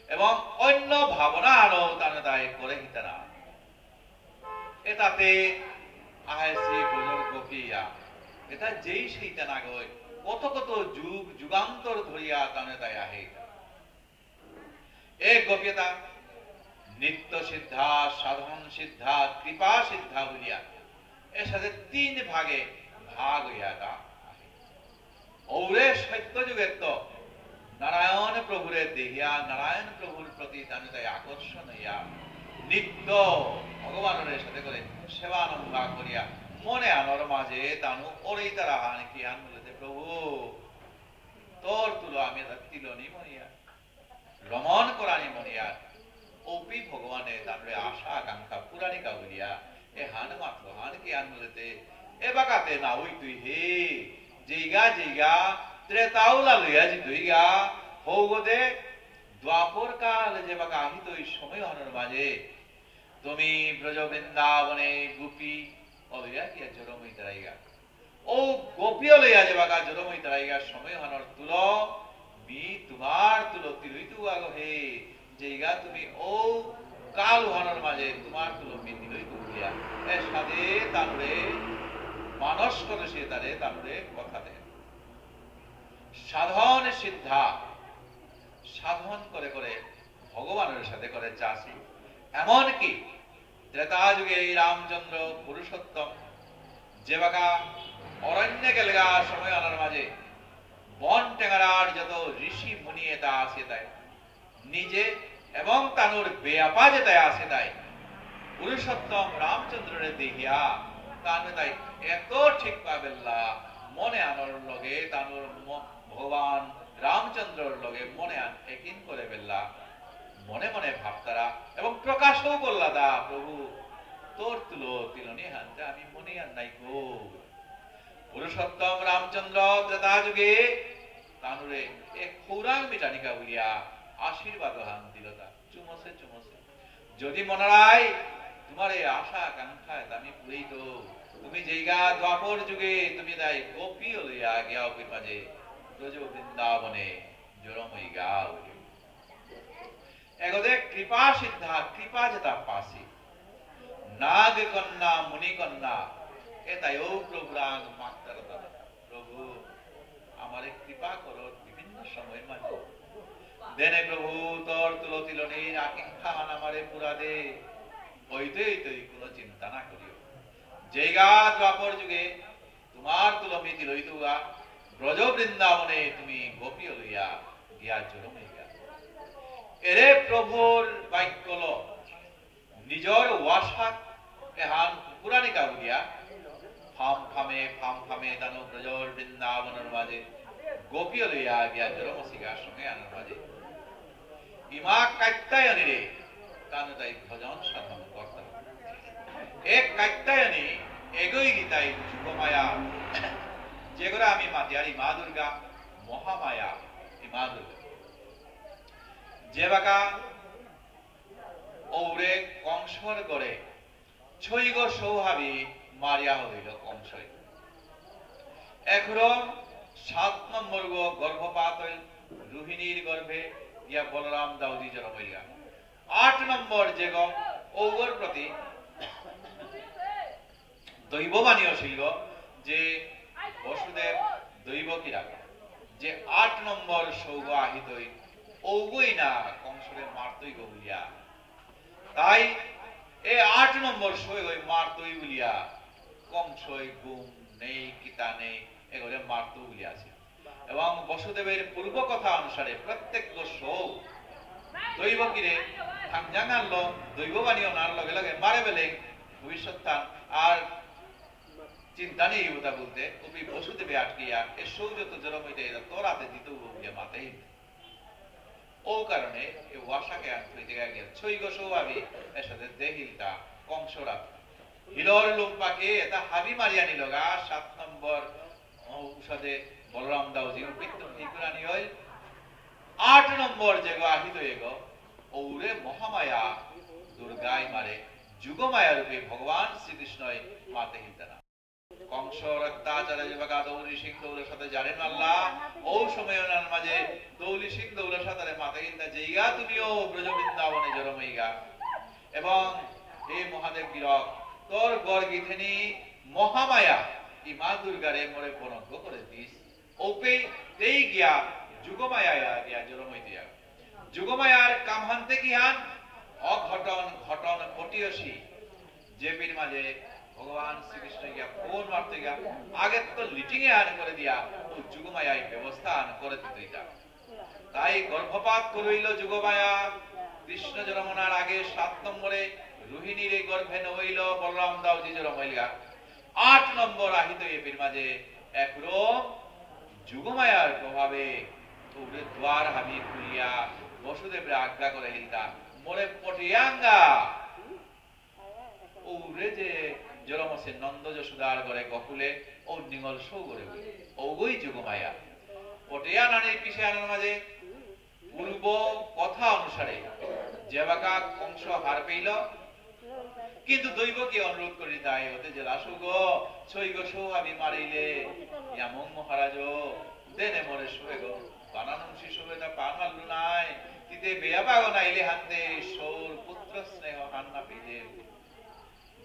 এবং অন্য ভাবনা আনো তানে তাই করে হিতে না এটাতে আহে শ্রী ব্রজর গোপিয়া এটা যেই সেইটা না গয় কত কত যুগ যুগান্তর ধরিয়া তানে তাই আহে এক গোপিতা নিত্য সিদ্ধা সাধন সিদ্ধা কৃপা সিদ্ধা বলিয়া এর সাথে তিন ভাগে ভাগ হইয়া তা ওরে সত্য যুগের তো নারায়ণ প্রভুরে দেহিয়া নারায়ণ প্রভুর প্রতি তানে তাই আকর্ষণ হইয়া নিত্য ভগবানের সাথে করে সেবানন্দা করিয়া মনে আনর মাঝে তানু ওরেই তারা হান কি হান বলেছে প্রভু তোর তুলো আমি তিলনি মনিয়া রমন করানি মনিয়া ওপি ভগবানে তানরে আশা আকাঙ্ক্ষা পুরানিকা বলিয়া এ হান মাত্র হান কি হান বলেতে এ বাকাতে না ওই তুই হে যেইগা যেইগা ত্রেতাউলা লইয়া যে তুইগা হৌগদে দ্বাপর কাল যে বাকা আহিত ওই সময় হনর মাঝে তুমি ব্রজ বৃন্দাবনে গোপী অলইয়া কি জরমই তারাইগা ও গোপী লইয়া যে বাকা জরমই তারাইগা সময় হনর তুল মি তোমার তুলো তিলই তু আগো হে যেইগা তুমি ও কাল হনর মাঝে তোমার তুলো মি তিলই তু দিয়া এর সাথে তারপরে মানস করে সে তারে তারপরে কথা দেয় সাধন সিদ্ধা সাধন করে করে ভগবানের সাথে করে চাষি এমনকি ত্রেতা যুগে এই রামচন্দ্র পুরুষোত্তম যে বাকা অরণ্যে গেলগা সময় আনার মাঝে বন টেঙ্গারার যত ঋষি মুনি এটা আসে তাই নিজে এবং তানুর বেয়াপা যেটাই আসে তাই পুরুষোত্তম রামচন্দ্রের দেখিয়া তানু তাই এত ঠিক পাবেল্লা মনে আনর লগে তানুর ভগবান রামচন্দ্রর লগে মনে একিন করে বেল্লা মনে মনে ভাবতারা এবং প্রকাশও বললা দা প্রভু তোর তুলো তিলনি হানতে আমি মনে আর নাই গো পুরুষোত্তম রামচন্দ্র ত্রেতা যুগে তানুরে এক খৌরাং মিটানিকা বলিয়া আশীর্বাদ হান দিল তা চুমসে চুমসে যদি মনারায় তোমার এই আশা আকাঙ্ক্ষা আমি পুরেই তো তুমি যেইগা দ্বাপর যুগে তুমি তাই গোপী লইয়া গিয়া ওপির মাঝে ব্রজ বৃন্দাবনে জরমই গাও এগোদে কৃপা সিদ্ধা কৃপা যেটা পাশি নাগ কন্যা মুনি কন্যা এটাই ও প্রভুরাং মাত্রার দাদা প্রভু আমারে কৃপা করো বিভিন্ন সময়ের মাঝে দেনে প্রভু তোর তুলো তিলনির আকাঙ্ক্ষা আমারে পুরা দে ওইতেই তুই কোনো চিন্তা না করিও যেগা দ্বাপর যুগে তোমার তুলো মিতি লইতুগা ব্রজ বৃন্দাবনে তুমি গোপী লইয়া গিয়া জরমে গিয়া এরে প্রভুর বাক্যল নিজর ওয়াসা এহান পুরানিকা বলিয়া ফাম ফামে তানো ব্রজর বৃন্দাবনের মাঝে গোপী লইয়া গিয়া জরমসিগার সঙ্গে আনার মাঝে ইমা কাত্যায়নী রে তানো তাই ভজন সাধন করতে এক কাত্যায়নী এগোই গীতাই যুগমায়া যেগুলো আমি মাতিয়ারি মা দুর্গা মহামায়া মা দুর্গা যে বাকা ওরে কংসর গড়ে ছইগ সৌহাবি মারিয়া হইল কংসই এখনো 7 নম্বর গো গর্ভপাত হইল রোহিণীর গর্ভে ইয়া বলরাম দাউদি জন্ম হইলা 8 নম্বর যে গো ওগর প্রতি দৈববাণী ছিল যে বসুদেব দৈব কি রাখা যে 8 নম্বর সৌগ আহিতই ওগই না কংসরে মারতই গো বলিয়া তাই এই 8 নম্বর সৌগ মারতই বলিয়া কংসই গুম নেই কিতা নেই এগুলো মারতো বলে আছে। এবং বসুদেবের পূর্ব কথা অনুসারে প্রত্যেক গোস্বও দৈবকীরে থামজাং আনলো দৈববাণী অনার লগে লগে মারে বেলে ভবিষ্যৎ আর চিন্তা নেই ওটা বলতে ওই বসুদেবে আটকিয়া এর সৌজত জলম হইতে তোর হাতে দিত বলে মাথায় ও কারণে এই ওয়াসাকে আনতে গিয়ে ছয় গোস্বও আমি এর সাথে দেহিলটা কংসরা হিলর লুম্পাকে এটা হাবি মারিয়া নিল গা 7 নম্বর ঔষধে বলরাম দাউজি উপৃত্ত ফিকুরানি হয় 8 নম্বর যেগো আহিত এগো ওরে মহামায়া দুর্গায় মারে যুগমায়া রূপে ভগবান শ্রীকৃষ্ণই মাতে হিলতানা কংস রক্তাচার্য যেবাগা দৌলি সিং দৌলের সাথে জানেন আল্লাহ ও সময় ওনার মাঝে দৌলি সিং দৌলের সাথে মাতে হিলতা যেইগা তুমিও ব্রজ বৃন্দাবনে জড়মইগা এবং হে মহাদেব গিরক তোর গর্গিথেনি মহামায়া ই মা দুর্গারে মরে বনজ্ঞ করে দিস ওপে তেই গিয়া যুগমায়া গিয়া জড়মই দিয়া যুগমায়ার কামহান্তে গিয়ান অঘটন ঘটন পটিয়সী জেপির মাঝে ভগবান শ্রীকৃষ্ণ গিয়া ফোন মারতে গিয়া আগে তো লিটিং এ আন করে দিয়া ও যুগমায়ায় ব্যবস্থা আন করে দিত তাই গর্ভপাত করিল যুগমায়া কৃষ্ণ জন্মনার আগে 7 নম্বরে রোহিণীর গর্ভে নইল বলরাম দাউজি জন্ম হইলা 8 নম্বর আহিত এপির মাঝে একরকম যুগমায়ার প্রভাবে ওরে দ্বার হামি খুলিয়া বসুদেবরে আজ্ঞা করে হিলতা মোরে পটিয়াঙ্গা ওরে যে জলমসে নন্দ যশোদার ঘরে গকুলে ও নিঙ্গল সৌ করে ওগই যুগমায়া পটিয়া নানির পিছে আনার মাঝে পূর্ব কথা অনুসারে যেবাকা কংস হার পেইল কিন্তু দৈবকে অনুরোধ করি তাই হতে যে লাসু গো ছই গো সৌ আমি মারিলে এমন মহারাজ দেনে মরে শুয়ে গো বানানো শিশু এটা পান মারলু নাই তিতে বেয়া পাগো নাইলে হাতে সৌর পুত্র স্নেহ হান্না পেলে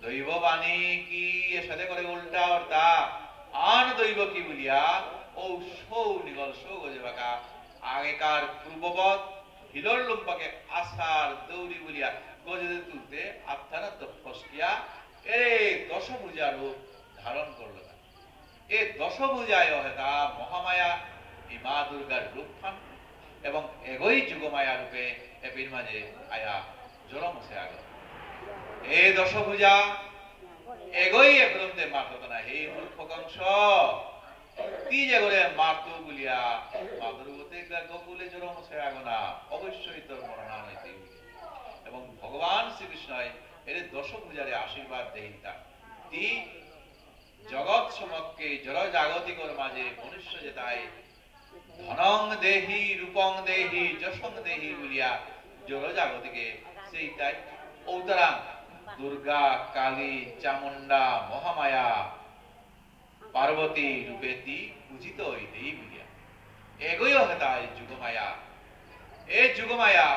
দৈববাণী কি এর সাথে করে উল্টা অর্থা আন দৈব কি বলিয়া ও সৌ নিগল সৌ গো যেবাকা আগেকার পূর্ববৎ হিলর লুম্পাকে আসার দৌড়ি বলিয়া গজে তুলতে আত্মারা ফসকিয়া এই দশভুজা রূপ ধারণ করল এই দশভুজায় হেতা মহামায়া এই মা দুর্গার রূপ পান এবং এগোই যুগমায়া রূপে এপির মাঝে আয়া জলমসে আগ এই দশভুজা এগোই একদমতে মারত না হে মূর্খ কংস কি যে করে মারতো বলিয়া মা দুর্গতে গোকুলে জলমসে আগ না অবশ্যই তোর মরণা হইতে এবং ভগবান শ্রীকৃষ্ণ এর দশভুজারে আশীর্বাদ দেহিতা তি জগৎ সমক্ষে জড় জাগতিকর মাঝে মনুষ্য যেতায় ধনং দেহি রূপং দেহি যশং দেহি বলিয়া জড় জাগতিকে সেইটাই ঔতরাং দুর্গা কালী চামুন্ডা মহামায়া পার্বতী রূপে তি পূজিত হইতেই বলিয়া এগোই হেতায় যুগমায়া এই যুগমায়া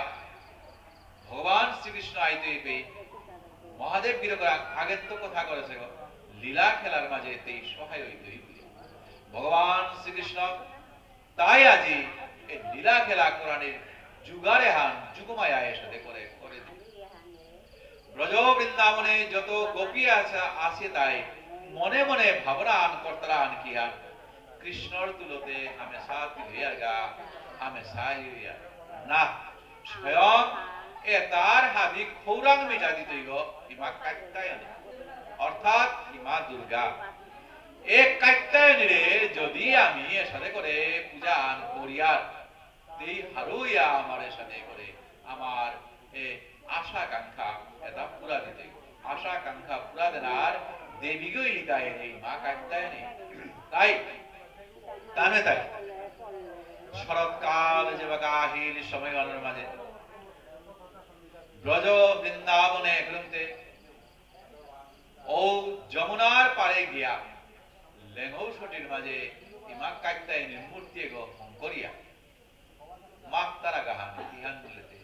ভগবান শ্রীকৃষ্ণ আইতে পে মহাদেব গিরকরা আগের তো কথা করেছে লীলা খেলার মাঝে তেই সহায় হইতে ভগবান শ্রীকৃষ্ণ তাই আজি এই লীলা খেলা কোরআনের যুগারে হান যুগমায়া এর সাথে করে করে ব্রজ বৃন্দাবনে যত গোপী আছে তাই মনে মনে ভাবনা আন কর্তারা আন কি হান কৃষ্ণর তুলতে হামেশা তিলিয়াগা হামেশা হইয়া না স্বয়ং এ তার হাবি খৌরাং মিটা দিতে ইমা কাত্যায়নী অর্থাৎ ইমা দুর্গা এ কাত্যায়নীরে যদি আমি এর সাথে করে পূজা করিয়ার এই হারুইয়া আমার এর সাথে করে আমার আশা আকাঙ্ক্ষা এটা পুরা দিতে আশা আকাঙ্ক্ষা পুরা দেনার দেবী গইলিতায় এই মা কাত্যায়নী তাই তানে তাই শরৎকাল যে বাহির সময় মাঝে ব্রজ বৃন্দাবনে গ্রন্থে ও যমুনার পারে গিয়া লেঙ্গৌষটির মাঝে ইমা কাত্যায়নীর মূর্তি গ্রহণ করিয়া মাতারা গাহান ইহান বলেতে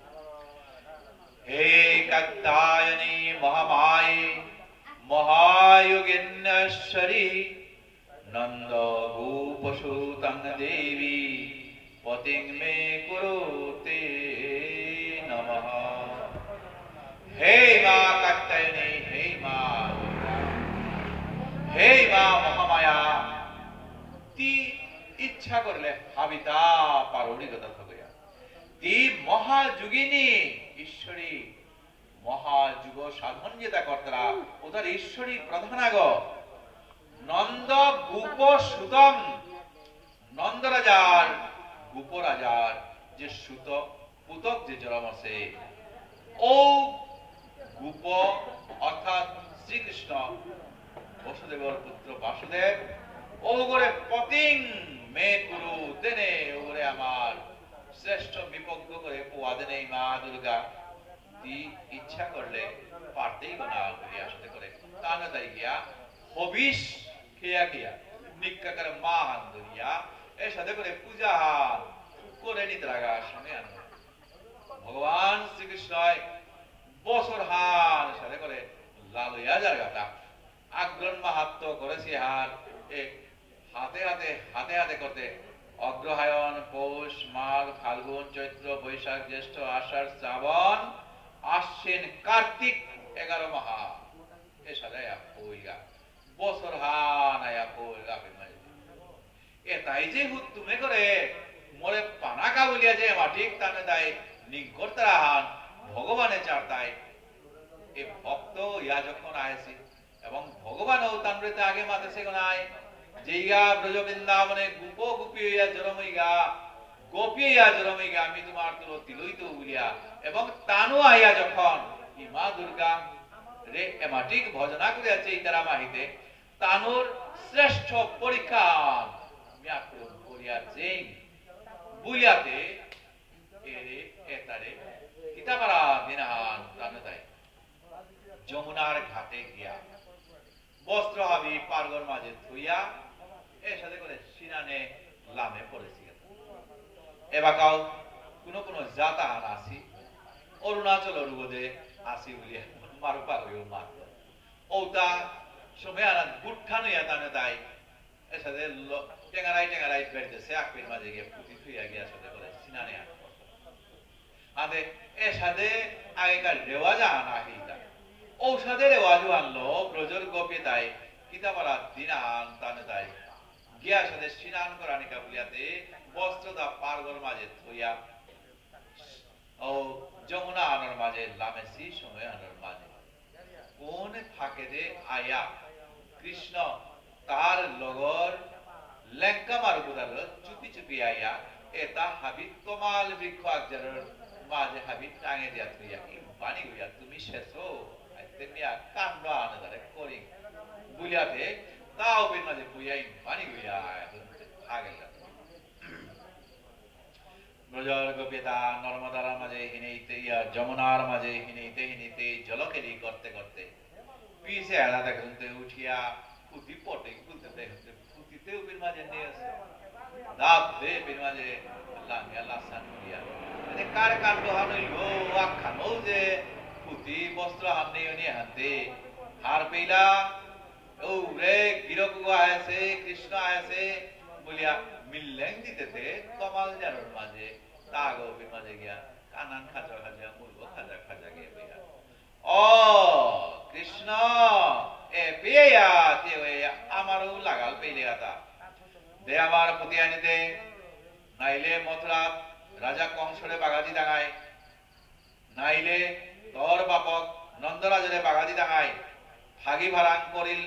হে কাত্যায়নী মহামায়ে মহায়োগেশ্বরী নন্দ ভূপসুতং দেবী পতিং মে কুরুতে নমঃ হে মা কাত্যায়নী হে মা মহামায়া তি ইচ্ছা করলে হাবিতা পারৌরিকতা থাকয়া তি মহাযুগিনী ঈশ্বরী মহাযুগ সাধন যেটা কর্তারা ওদের ঈশ্বরী প্রধানাগ নন্দ গোপ সুতম নন্দ রাজার গোপ রাজার যে সুত পুতক যে জন্ম আছে ও গোপ অর্থাৎ শ্রীকৃষ্ণ বসুদেবর পুত্র বাসুদেব ও করে পতিং মে গুরু দেনে ওরে আমার শ্রেষ্ঠ বিপজ্ঞ করে পোয়া দেনে মা দুর্গা দি ইচ্ছা করলে পারতেই গোনা করিয়া সাথে করে তানে দাই গিয়া হবিষ খেয়া খেয়া নিকা করে মা হান ধরিয়া এর সাথে করে পূজা করে নিদ্রাগা সঙ্গে আনবে ভগবান শ্রীকৃষ্ণ বছর হান সাথে করে লালইয়া জায়গাটা আগ্রহণ মাহাত্ম করেছি হার হাতে হাতে হাতে হাতে করতে অগ্রহায়ণ পৌষ মাঘ ফাল্গুন চৈত্র বৈশাখ জ্যৈষ্ঠ আষাঢ় শ্রাবণ আশ্বিন কার্তিক 11 মাহা এ সাজায়া পইগা বছর হান আয়া পইগা এ তাই যে হুত তুমি করে মোরে পানাকা বলিয়া যে মাটিক তানে তাই নিকটতারা হান ভগবানের চারতায় এ ভক্ত ইয়া যখন আয়েছি এবং ভগবান ও তানরেতে আগে মাতেছে কোনায় যেইগা ব্রজ বৃন্দাবনে গোপ গোপী হইয়া জরমইগা গোপী হইয়া জরমইগা আমি তোমার তুলো তিলই তো বলিয়া এবং তানু আইয়া যখন মা দুর্গা রে এমাটিক ভজনা করিয়া চৈতারা মাহিতে তানুর শ্রেষ্ঠ পরীক্ষা মিয়াক্রম করিয়া যেই বুলিয়াতে এরে এতারে কিতাবারা দিনাহান তানতায় যমুনার ঘাটে গিয়া বস্ত্র হাবি পার্গর মাঝে থইয়া এর সাথে করে সিনানে লামে পড়েছি এবাকাও কোন কোন জাতাহান আসি অরুণাচল রুগদে আসি বলিয়া মারু পাগড়িও মার ওটা সময় আনা গুঠা নইয়া তানে তাই এর সাথে টেঙ্গারাই বেড়তেছে আকবির মাঝে গিয়ে পুঁতি থইয়া গিয়া সাথে করে সিনানে আদে এর সাথে আগেকার রেওয়াজ আনা আহিতা ঔষধের রেওয়াজও আনলো ব্রজর গোপী তাই কিতাবারা দিনান তানে তাই গিয়া সাথে স্নান করানিকা বলিয়াতে বস্ত্রদা পার্গর মাঝে থইয়া ও যমুনা আনার মাঝে লামেছি সময় আনার মাঝে কোন ফাঁকে দে আয়া কৃষ্ণ তার লগর লেঙ্কা মারুদার চুপি চুপি আয়া এটা হাবিত কমাল বৃক্ষ আকজারের মাঝে হাবিত টাঙে দিয়া থইয়া বাণী হইয়া তুমি শেষো তেমিয়া কাণ্ড আনে করি বুলিয়াতে তাও বের মাঝে বুঝাই পানি গুইয়া আগে ব্রজর গোপীতা নর্মদার মাঝে হিনেইতে ইয়া যমুনার মাঝে হিনেইতে হিনেইতে জলকেলি করতে করতে পিছে আলাদা করতে উঠিয়া পুঁতি পটে খুলতে দেখতে পুঁতিতে উপর মাঝে নিয়ে আসে দাব দে বের মাঝে লাঙ্গিয়া লাসান করিয়া মানে কার কাণ্ড হানইলো আখ্যানো যে পুঁতি বস্ত্র হাননি উনি হাতে হার পেলা ও রে গিরক আয়েছে কৃষ্ণ আয়েছে বলিয়া মিল্লেং দিতেতে কমাল জারর মাঝে তাগবির মাঝে গিয়া কানান খাজা খাজা মুর্গ খাজা খাজা গিয়ে বইয়া ও কৃষ্ণ এ পেয়া তে আমারও লাগাল পেলে গাতা দে আমার পুঁতি আনি দে নাইলে মথুরা রাজা কংসরে বাগাদি দাঙায় নাইলে তোর বাপক নন্দরাজরে বাগাদি দাঙায় ফাগি ভারাং করিল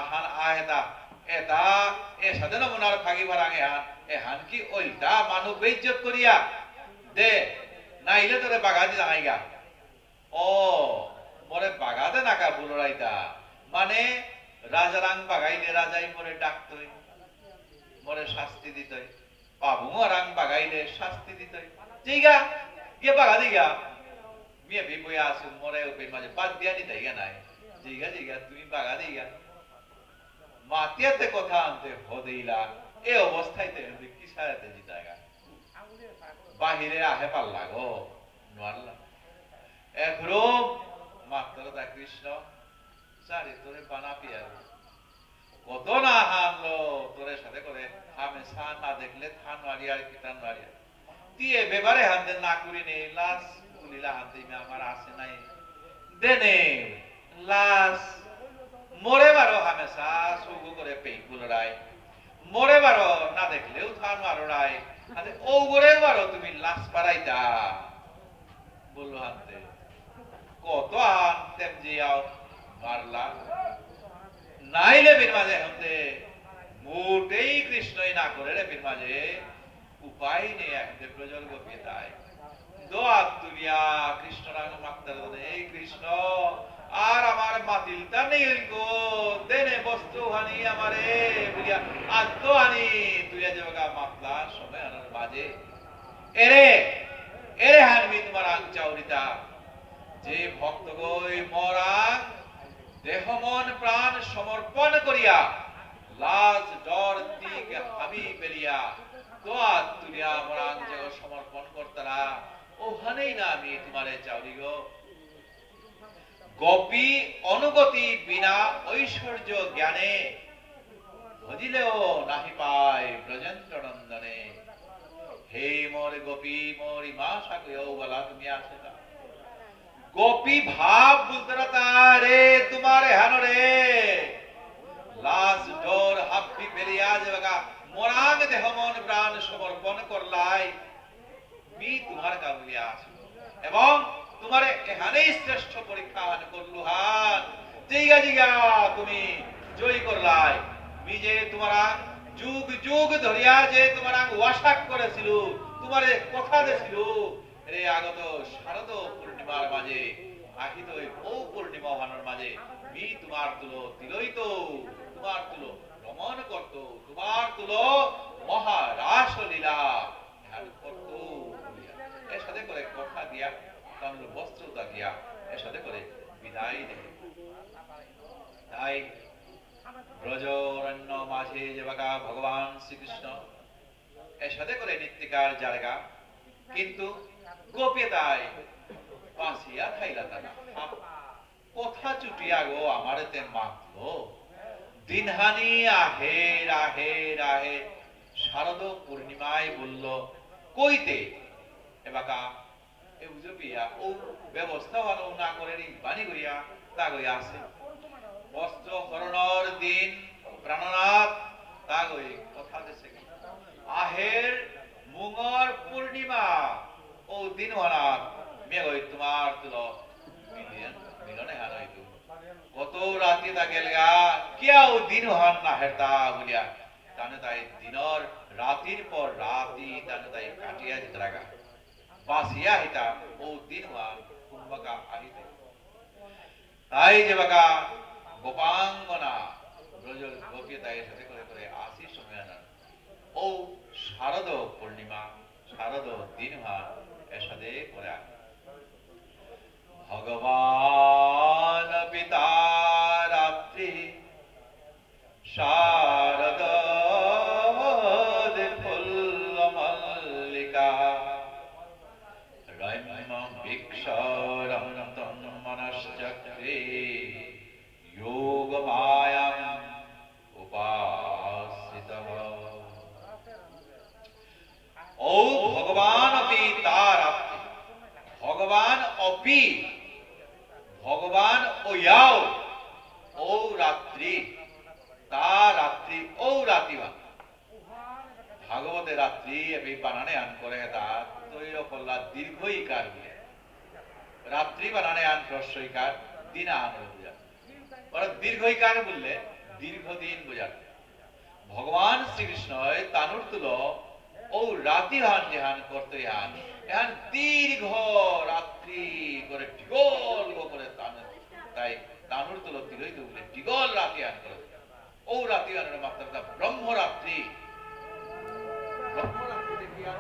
হান আহেতা এটা এ সাথে নমুনার ফাগি ভারাং এ হান কি ওইটা মানুষ বেইজ্জত করিয়া দে নাইলে তোরে বাগাদি দাঙাইগা ও মরে বাগাতে নাকা বুলরাইতা মানে রাজারাং বাগাইলে রাজাই মরে ডাকতই মরে শাস্তি দিতই পাবুঙ রাং বাগাইলে শাস্তি দিতই যেইগা গিয়ে বাগাদি গা মিয়া বিবয়া আসু মরে উপর মাঝে বাদ দিয়া নি তাইগা নাই জিগা জিগা তুমি বাগা দিগা মাতিয়াতে কথা আনতে হদেইলা এই অবস্থাইতে কি সারাতে জিতাগা বাহিরে আহে পাল্লা গো নোয়ারলা একরো মাত্র দা কৃষ্ণ সারি তোরে বানা পিয়া কত না হানলো তোরে সাথে করে হামেশা না দেখলে থান মারিয়া কিটান মারিয়া দিয়ে বেবারে হাতে না করি নে লাস লীলা হাতে আমার আসে নাই দেনে লাস মোরে বারো হামেশা সুগু করে পেইকুল রায় মরে বারো না দেখলেও থান মারো নাই ও গড়ে বারো তুমি লাশ পারাইতা বললো হানতে কত আনতেম জিয়াও মারলা নাইলে বীর মাঝে হতে মোটেই কৃষ্ণই না করে রে বীর মাঝে উপায় নেই একদে প্রজল গোপিয়ে তাই দোয়া তুলিয়া কৃষ্ণ রাগ মাত্রা এই কৃষ্ণ আর আমার মাতিলটা নেই গো দেনে বস্তু হানি আমারে বলিয়া আত্ম হানি তুই যে বাগা মাতলা সময় আনার বাজে এরে এরে হানবি তোমার আং চাউরিতা যে ভক্ত গই মরা দেহ মন প্রাণ সমর্পণ করিয়া লাজ ডর দিক হাবি বেরিয়া দোয়া তুলিয়া মরাং জগ সমর্পণ করতারা ওখানেই না আমি তোমারে চাউরি গো গোপী অনুগতি বিনা ঐশ্বর্য জ্ঞানে ভজিলেও নাহি পায় ব্রজেন্দ্র নন্দনে হে মোর গোপী মোরি মা সাকয় বলা তুমি আসে না গোপী ভাব বলতে রে তোমারে হেন রে লাজ ডোর হাব্বি বেরিয়া যাবা মোরাং দেহ মন প্রাণ সমর্পণ করলাই মি তোমার কাবুলিয়া আসো এবং তোমারে এখানেই শ্রেষ্ঠ পরীক্ষা করলু হান জিগা জিগা তুমি জয়ী করলাই মি যে তোমারা যুগ যুগ ধরিয়া যে তোমারা ওয়াসাক করেছিল তোমারে কথা দিছিল রে আগত শারদ পূর্ণিমার মাঝে আহিত ও পূর্ণিমা হানোর মাঝে মি তোমার তুলো তিলই তো তোমার তুলো রমণ করত তোমার তুলো মহারাস লীলা করত এর সাথে করে কথা দিয়া কামল বস্ত্রতা দিয়া এর সাথে করে বিদায় দেয় তাই ব্রজরণ্য মাঝে যে বাগা ভগবান শ্রীকৃষ্ণ এর সাথে করে নিত্যকার জায়গা কিন্তু গোপিতায় বাঁচিয়া খাইলা তারা কথা চুটিয়া গো আমার তে মাতলো দিনহানি আহের আহের আহের শারদ পূর্ণিমায় বলল কইতে এবাকা এ বুঝবিয়া ও ব্যবস্থা ভালো না করে বাণী করিয়া তা গইয়া আছে বস্ত্র হরণর দিন প্রাণনাথ তা গই কথা দেশে আহের মুঙর পূর্ণিমা ও দিন হনাথ মেগই তোমার তুলো মিলনে হারাইতো কত রাতি তা গেলগা কিয়া ও দিন হন না হেরতা বলিয়া তানে তাই দিনর রাতির পর রাতি তানে তাই কাটিয়া যেতে লাগা বাসিয়া হিতা ও দিন হওয়া কুম্ভকা আহিতে তাই যে বাগা গোপাঙ্গনা ব্রজ গোপিতায়ের সাথে করে করে আসি সময় আনার ও শারদ পূর্ণিমা শারদ দিন হওয়া এর সাথে করে ভগবান পিতা রাত্রি শারদ ফুল্ল মল্লিকা রম্য ভিক্ষরন্তম মনশ্চক্রে যোগ মায়াম উপাসিতঃ ও ভগবান অপি তার ভগবান অপি ভগবান ওয়াও ও রাত্রি তা রাত্রি ও রাতিবা ভাগবতে রাত্রি এপি বানানে আন করে তা তৈর কল্লা দীর্ঘ ইকার বলে রাত্রি বানানে আন হ্রস্ব ইকার দিন আন বুঝা দীর্ঘ ইকার বললে দীর্ঘদিন বুঝাতে ভগবান শ্রীকৃষ্ণ তানুর তুল ও রাতি হান যেহান করতে হান এহান দীর্ঘ রাত্রি করে টিগল করে তাই তানুর তুল তিলই তো বলে টিগল রাতি হান করে ও রাতি হানের মাত্রা ব্রহ্মরাত্রি ব্রহ্মরাত্রি দেখি আর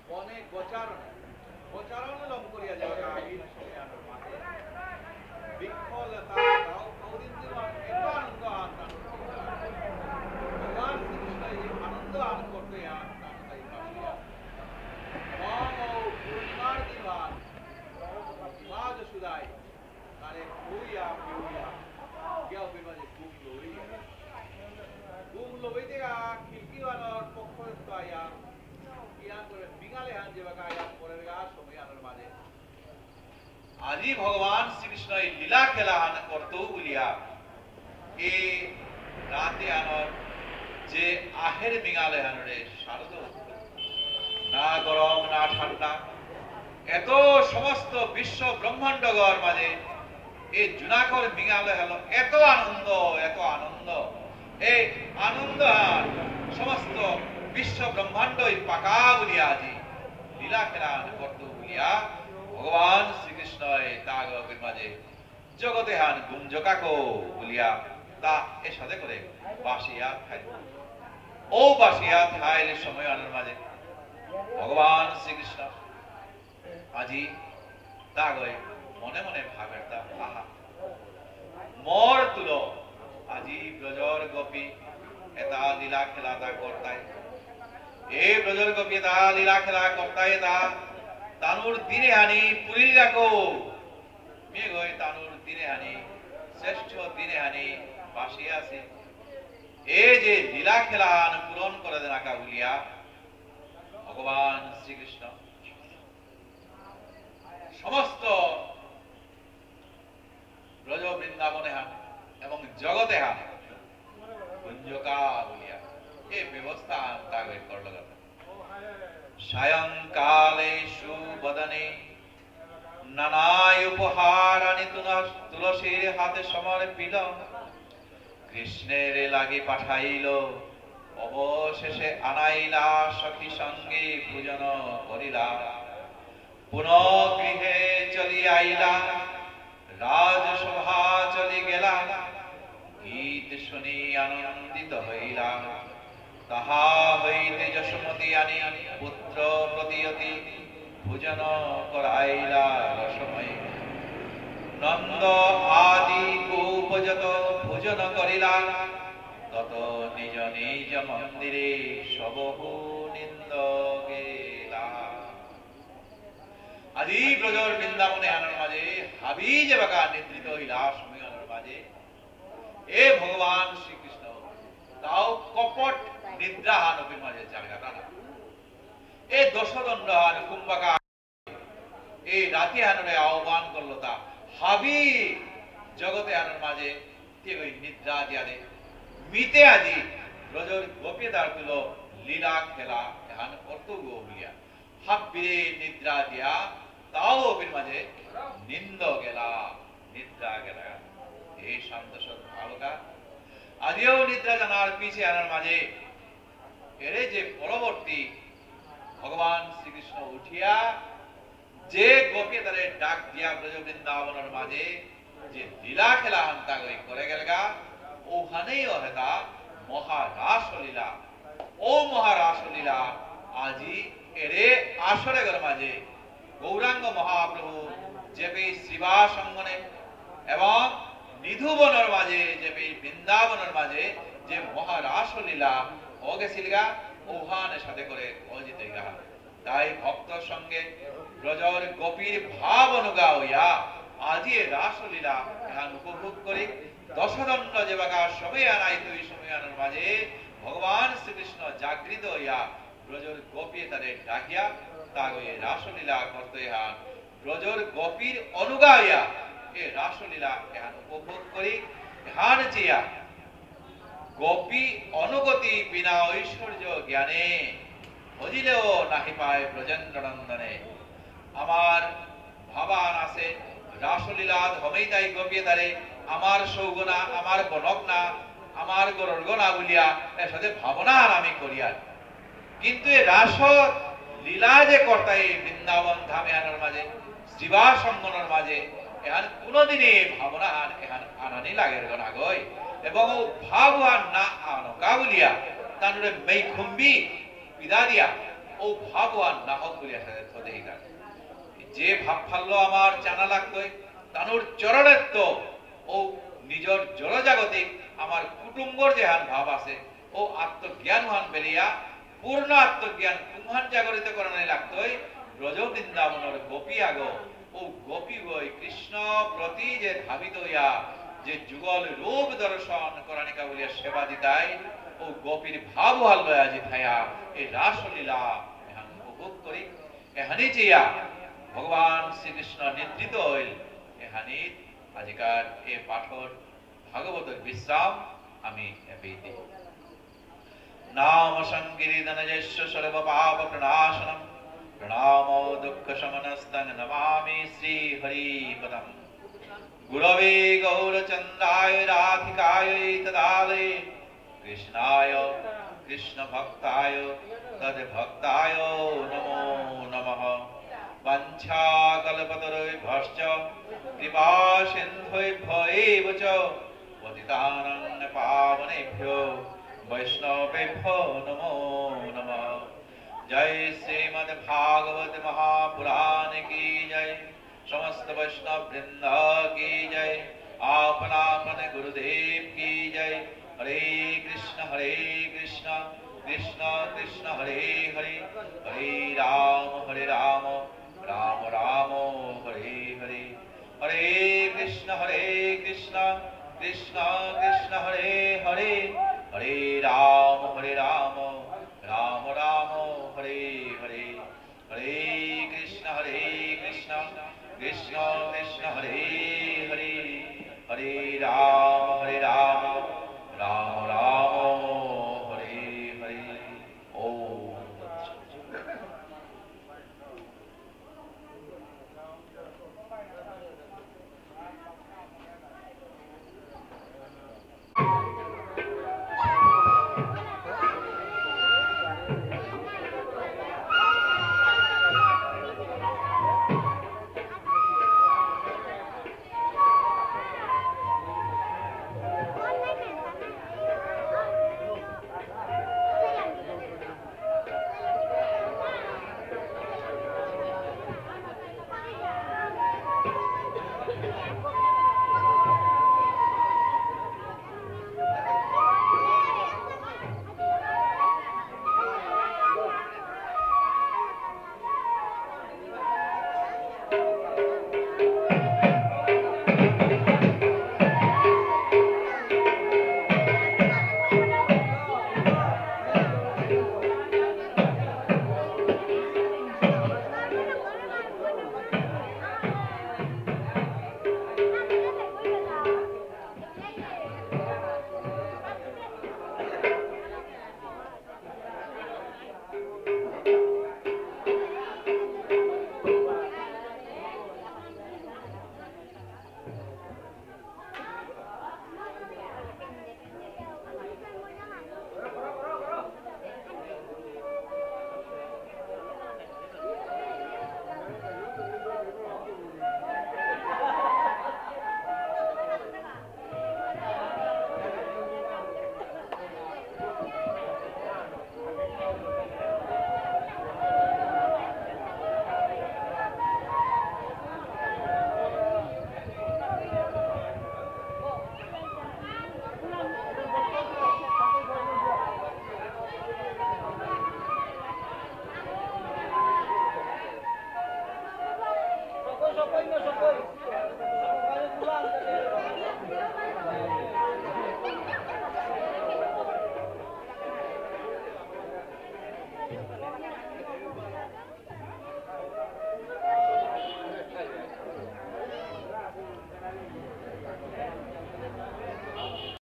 বনে গোচারণ লম করিয়া যাওয়া আজি ভগবান শ্রীকৃষ্ণ এই লীলা খেলাহান করত বলিয়া এই রাতে আনর যে আহের মিঙালে হানরে শারদ না গরম না ঠান্ডা এত সমস্ত বিশ্ব ব্রহ্মাণ্ডগর মাঝে এই জুনাকর মিঙালে হলো এত আনন্দ এই আনন্দ সমস্ত বিশ্ব ব্রহ্মাণ্ড পাকা বলিয়া আজি লীলা খেলা করত বলিয়া ভগবান শ্রীকৃষ্ণ তাগের মাঝে জগতে হান গুঞ্জকাকো বলিয়া তা এর সাথে করে বাসিয়া খাই ও বাসিয়া খাইলে সময় আনার মাঝে ভগবান শ্রীকৃষ্ণ আজি তাগয় মনে মনে ভাবের তা আহা মোর তুলো আজি ব্রজর গোপী এটা লীলা খেলা তা করতাই এই ব্রজর গোপী এটা লীলা খেলা করতাই তা তানুর দিনে হানি পুরীর রাখো মেয়ে গই তানুর দিনে হানি শ্রেষ্ঠ দিনে হানি বাসিয়া আছে এই যে লীলা খেলা পূরণ করে দেন আকা বলিয়া ভগবান শ্রীকৃষ্ণ সমস্ত ব্রজ বৃন্দাবনে হান এবং জগতে হান গুঞ্জকা বলিয়া এই ব্যবস্থা তাকে করল সায়ংকালে সুবদনে নানায় উপহারানি তুলসীর হাতে সমর্পিল কৃষ্ণের লাগি পাঠাইল অবশেষে আনাইলা সখী সঙ্গে পূজন করিলা পুনঃ গৃহে চলি আইলা রাজসভা চলি গেলা গীত শুনি আনন্দিত হইলা তাহা হইতে যশোমতী আনি পুত্র প্রতিয়তি ভোজন করাইলা রসময় নন্দ আদি উপযত ভোজন করিলা তত নিজ নিজ মন্দিরে সবহু নিন্দ গেলা আজি ব্রজর বৃন্দাবনে আনার মাঝে হাবি যে বাকা নিদ্রিত হইলা সময় আনার মাঝে এ ভগবান শ্রীকৃষ্ণ তাও কপট নিদ্রা হানবের মাঝে জায়গাটা না এই দশদণ্ড হান কুম্ভকা এই রাতি হানরে আহ্বান করলো তা হাবি জগতে আনার মাঝে ওই নিদ্রা দিয়ারে মিতে আজি ব্রজর গোপী দাঁড় তুল লীলা খেলা হান কর্তব্য বলিয়া হাবিরে নিদ্রা দিয়া তাও ওপের মাঝে নিন্দ গেলা নিদ্রা গেলা এই শান্ত সৎ ভালকা আজিও নিদ্রা জানার পিছে আনার মাঝে এরে যে পরবর্তী ভগবান শ্রীকৃষ্ণ উঠিয়া যে গোপী তারে ডাক দিয়া ব্রজ বৃন্দাবনের মাঝে যে লীলা খেলা হান্তা করে গেলগা ওখানেই হেতা মহারাস লীলা ও মহারাস লীলা আজি এরে আসরে গর মাঝে গৌরাঙ্গ মহাপ্রভু যে শ্রীবাস অঙ্গনে এবং নিধুবনের মাঝে যে বৃন্দাবনের মাঝে যে মহারাস লীলা ও গেছিলগা ওখানে সাথে করে অজিতে গা তাই ভক্ত সঙ্গে ব্রজর গোপীর ভাব অনুগা হইয়া আজি রাসলীলা এখান উপভোগ করি দশদণ্ড যে বাগা সময় আনাই তুই সময় আনার মাঝে ভগবান শ্রীকৃষ্ণ জাগৃত হইয়া ব্রজর গোপী তাদের ডাকিয়া তাগয়ে রাসলীলা করতে হান ব্রজর গোপীর অনুগা হইয়া এ রাসলীলা এখান উপভোগ করি হান চিয়া গোপী অনুগতি বিনা ঐশ্বর্য জ্ঞানে ভজিলেও নাহি পায় ব্রজেন্দ্র নন্দনে আমার ভাবান আছে রাসলীলা হমেই তাই গোপী তারে আমার সৌগুণা আমার বনকনা আমার গরগনা বলিয়া এর সাথে ভাবনা আমি করিয়া কিন্তু এই রাস লীলা যে কর্তাই বৃন্দাবন ধামে আনার মাঝে শ্রীবাস অঙ্গনের মাঝে এখান কোনদিনে ভাবনা এখান আনানি লাগে গনা গই এবং ভাবহান না আনকা বলিয়া তানুরে মেই খুম্বি পিদা দিয়া ও ভাবহান না হোক বলিয়া সাথে যে ভাব ফাল্লো আমার জানা লাগতোই তানুর চরণের তো ও নিজের জড়জাগতিক আমার কুটুম্বর যে হান ভাব আছে ও আত্মজ্ঞান হান বেলিয়া পূর্ণ আত্মজ্ঞান কুমহান জাগরিত করানো লাগতোই ব্রজ বৃন্দাবনের গোপী আগো ও গোপী গই কৃষ্ণ প্রতি যে ধাবিত হইয়া যে যুগল রূপ দর্শন করানিকা বলিয়া সেবা দিতাই ও গোপীর ভাব হাল লয়া যে থায়া এই রাসলীলা এহান উপভোগ করি এহানি চিয়া ভগবান শ্রীকৃষ্ণ নিদ্রিত হইল ধ্যানের আজিকার এ পাঠর ভাগবতের বিশ্রাম আমি পেতে নাম সংকীর্তনযস্য সর্ব পাপ প্রণাশনম প্রণামো দুঃখ শমনস্তং নমামি শ্রী হরিপদম গুরবে গৌরচন্দ্রায় রাধিকায় তদালয়ে কৃষ্ণায় কৃষ্ণ ভক্তায় তদ্ভক্তায় নমো নমঃ वंशाकल्पतरुभ्यश्च कृपा सिन्धुभ्यो एव च पतितानां पावनेभ्यो वैष्णवेभ्यो नमो नमः। जय श्रीमद्भागवत महापुराण की जय, समस्त वैष्णव वृंद की जय, अपना अपन गुरुदेव की जय। हरे कृष्ण कृष्ण कृष्ण हरे हरे, हरे राम राम राम हरे हरे, हरे कृष्ण कृष्ण कृष्ण हरे हरे, हरे राम राम राम हरे हरे, हरे कृष्ण कृष्ण कृष्ण हरे हरे, हरे राम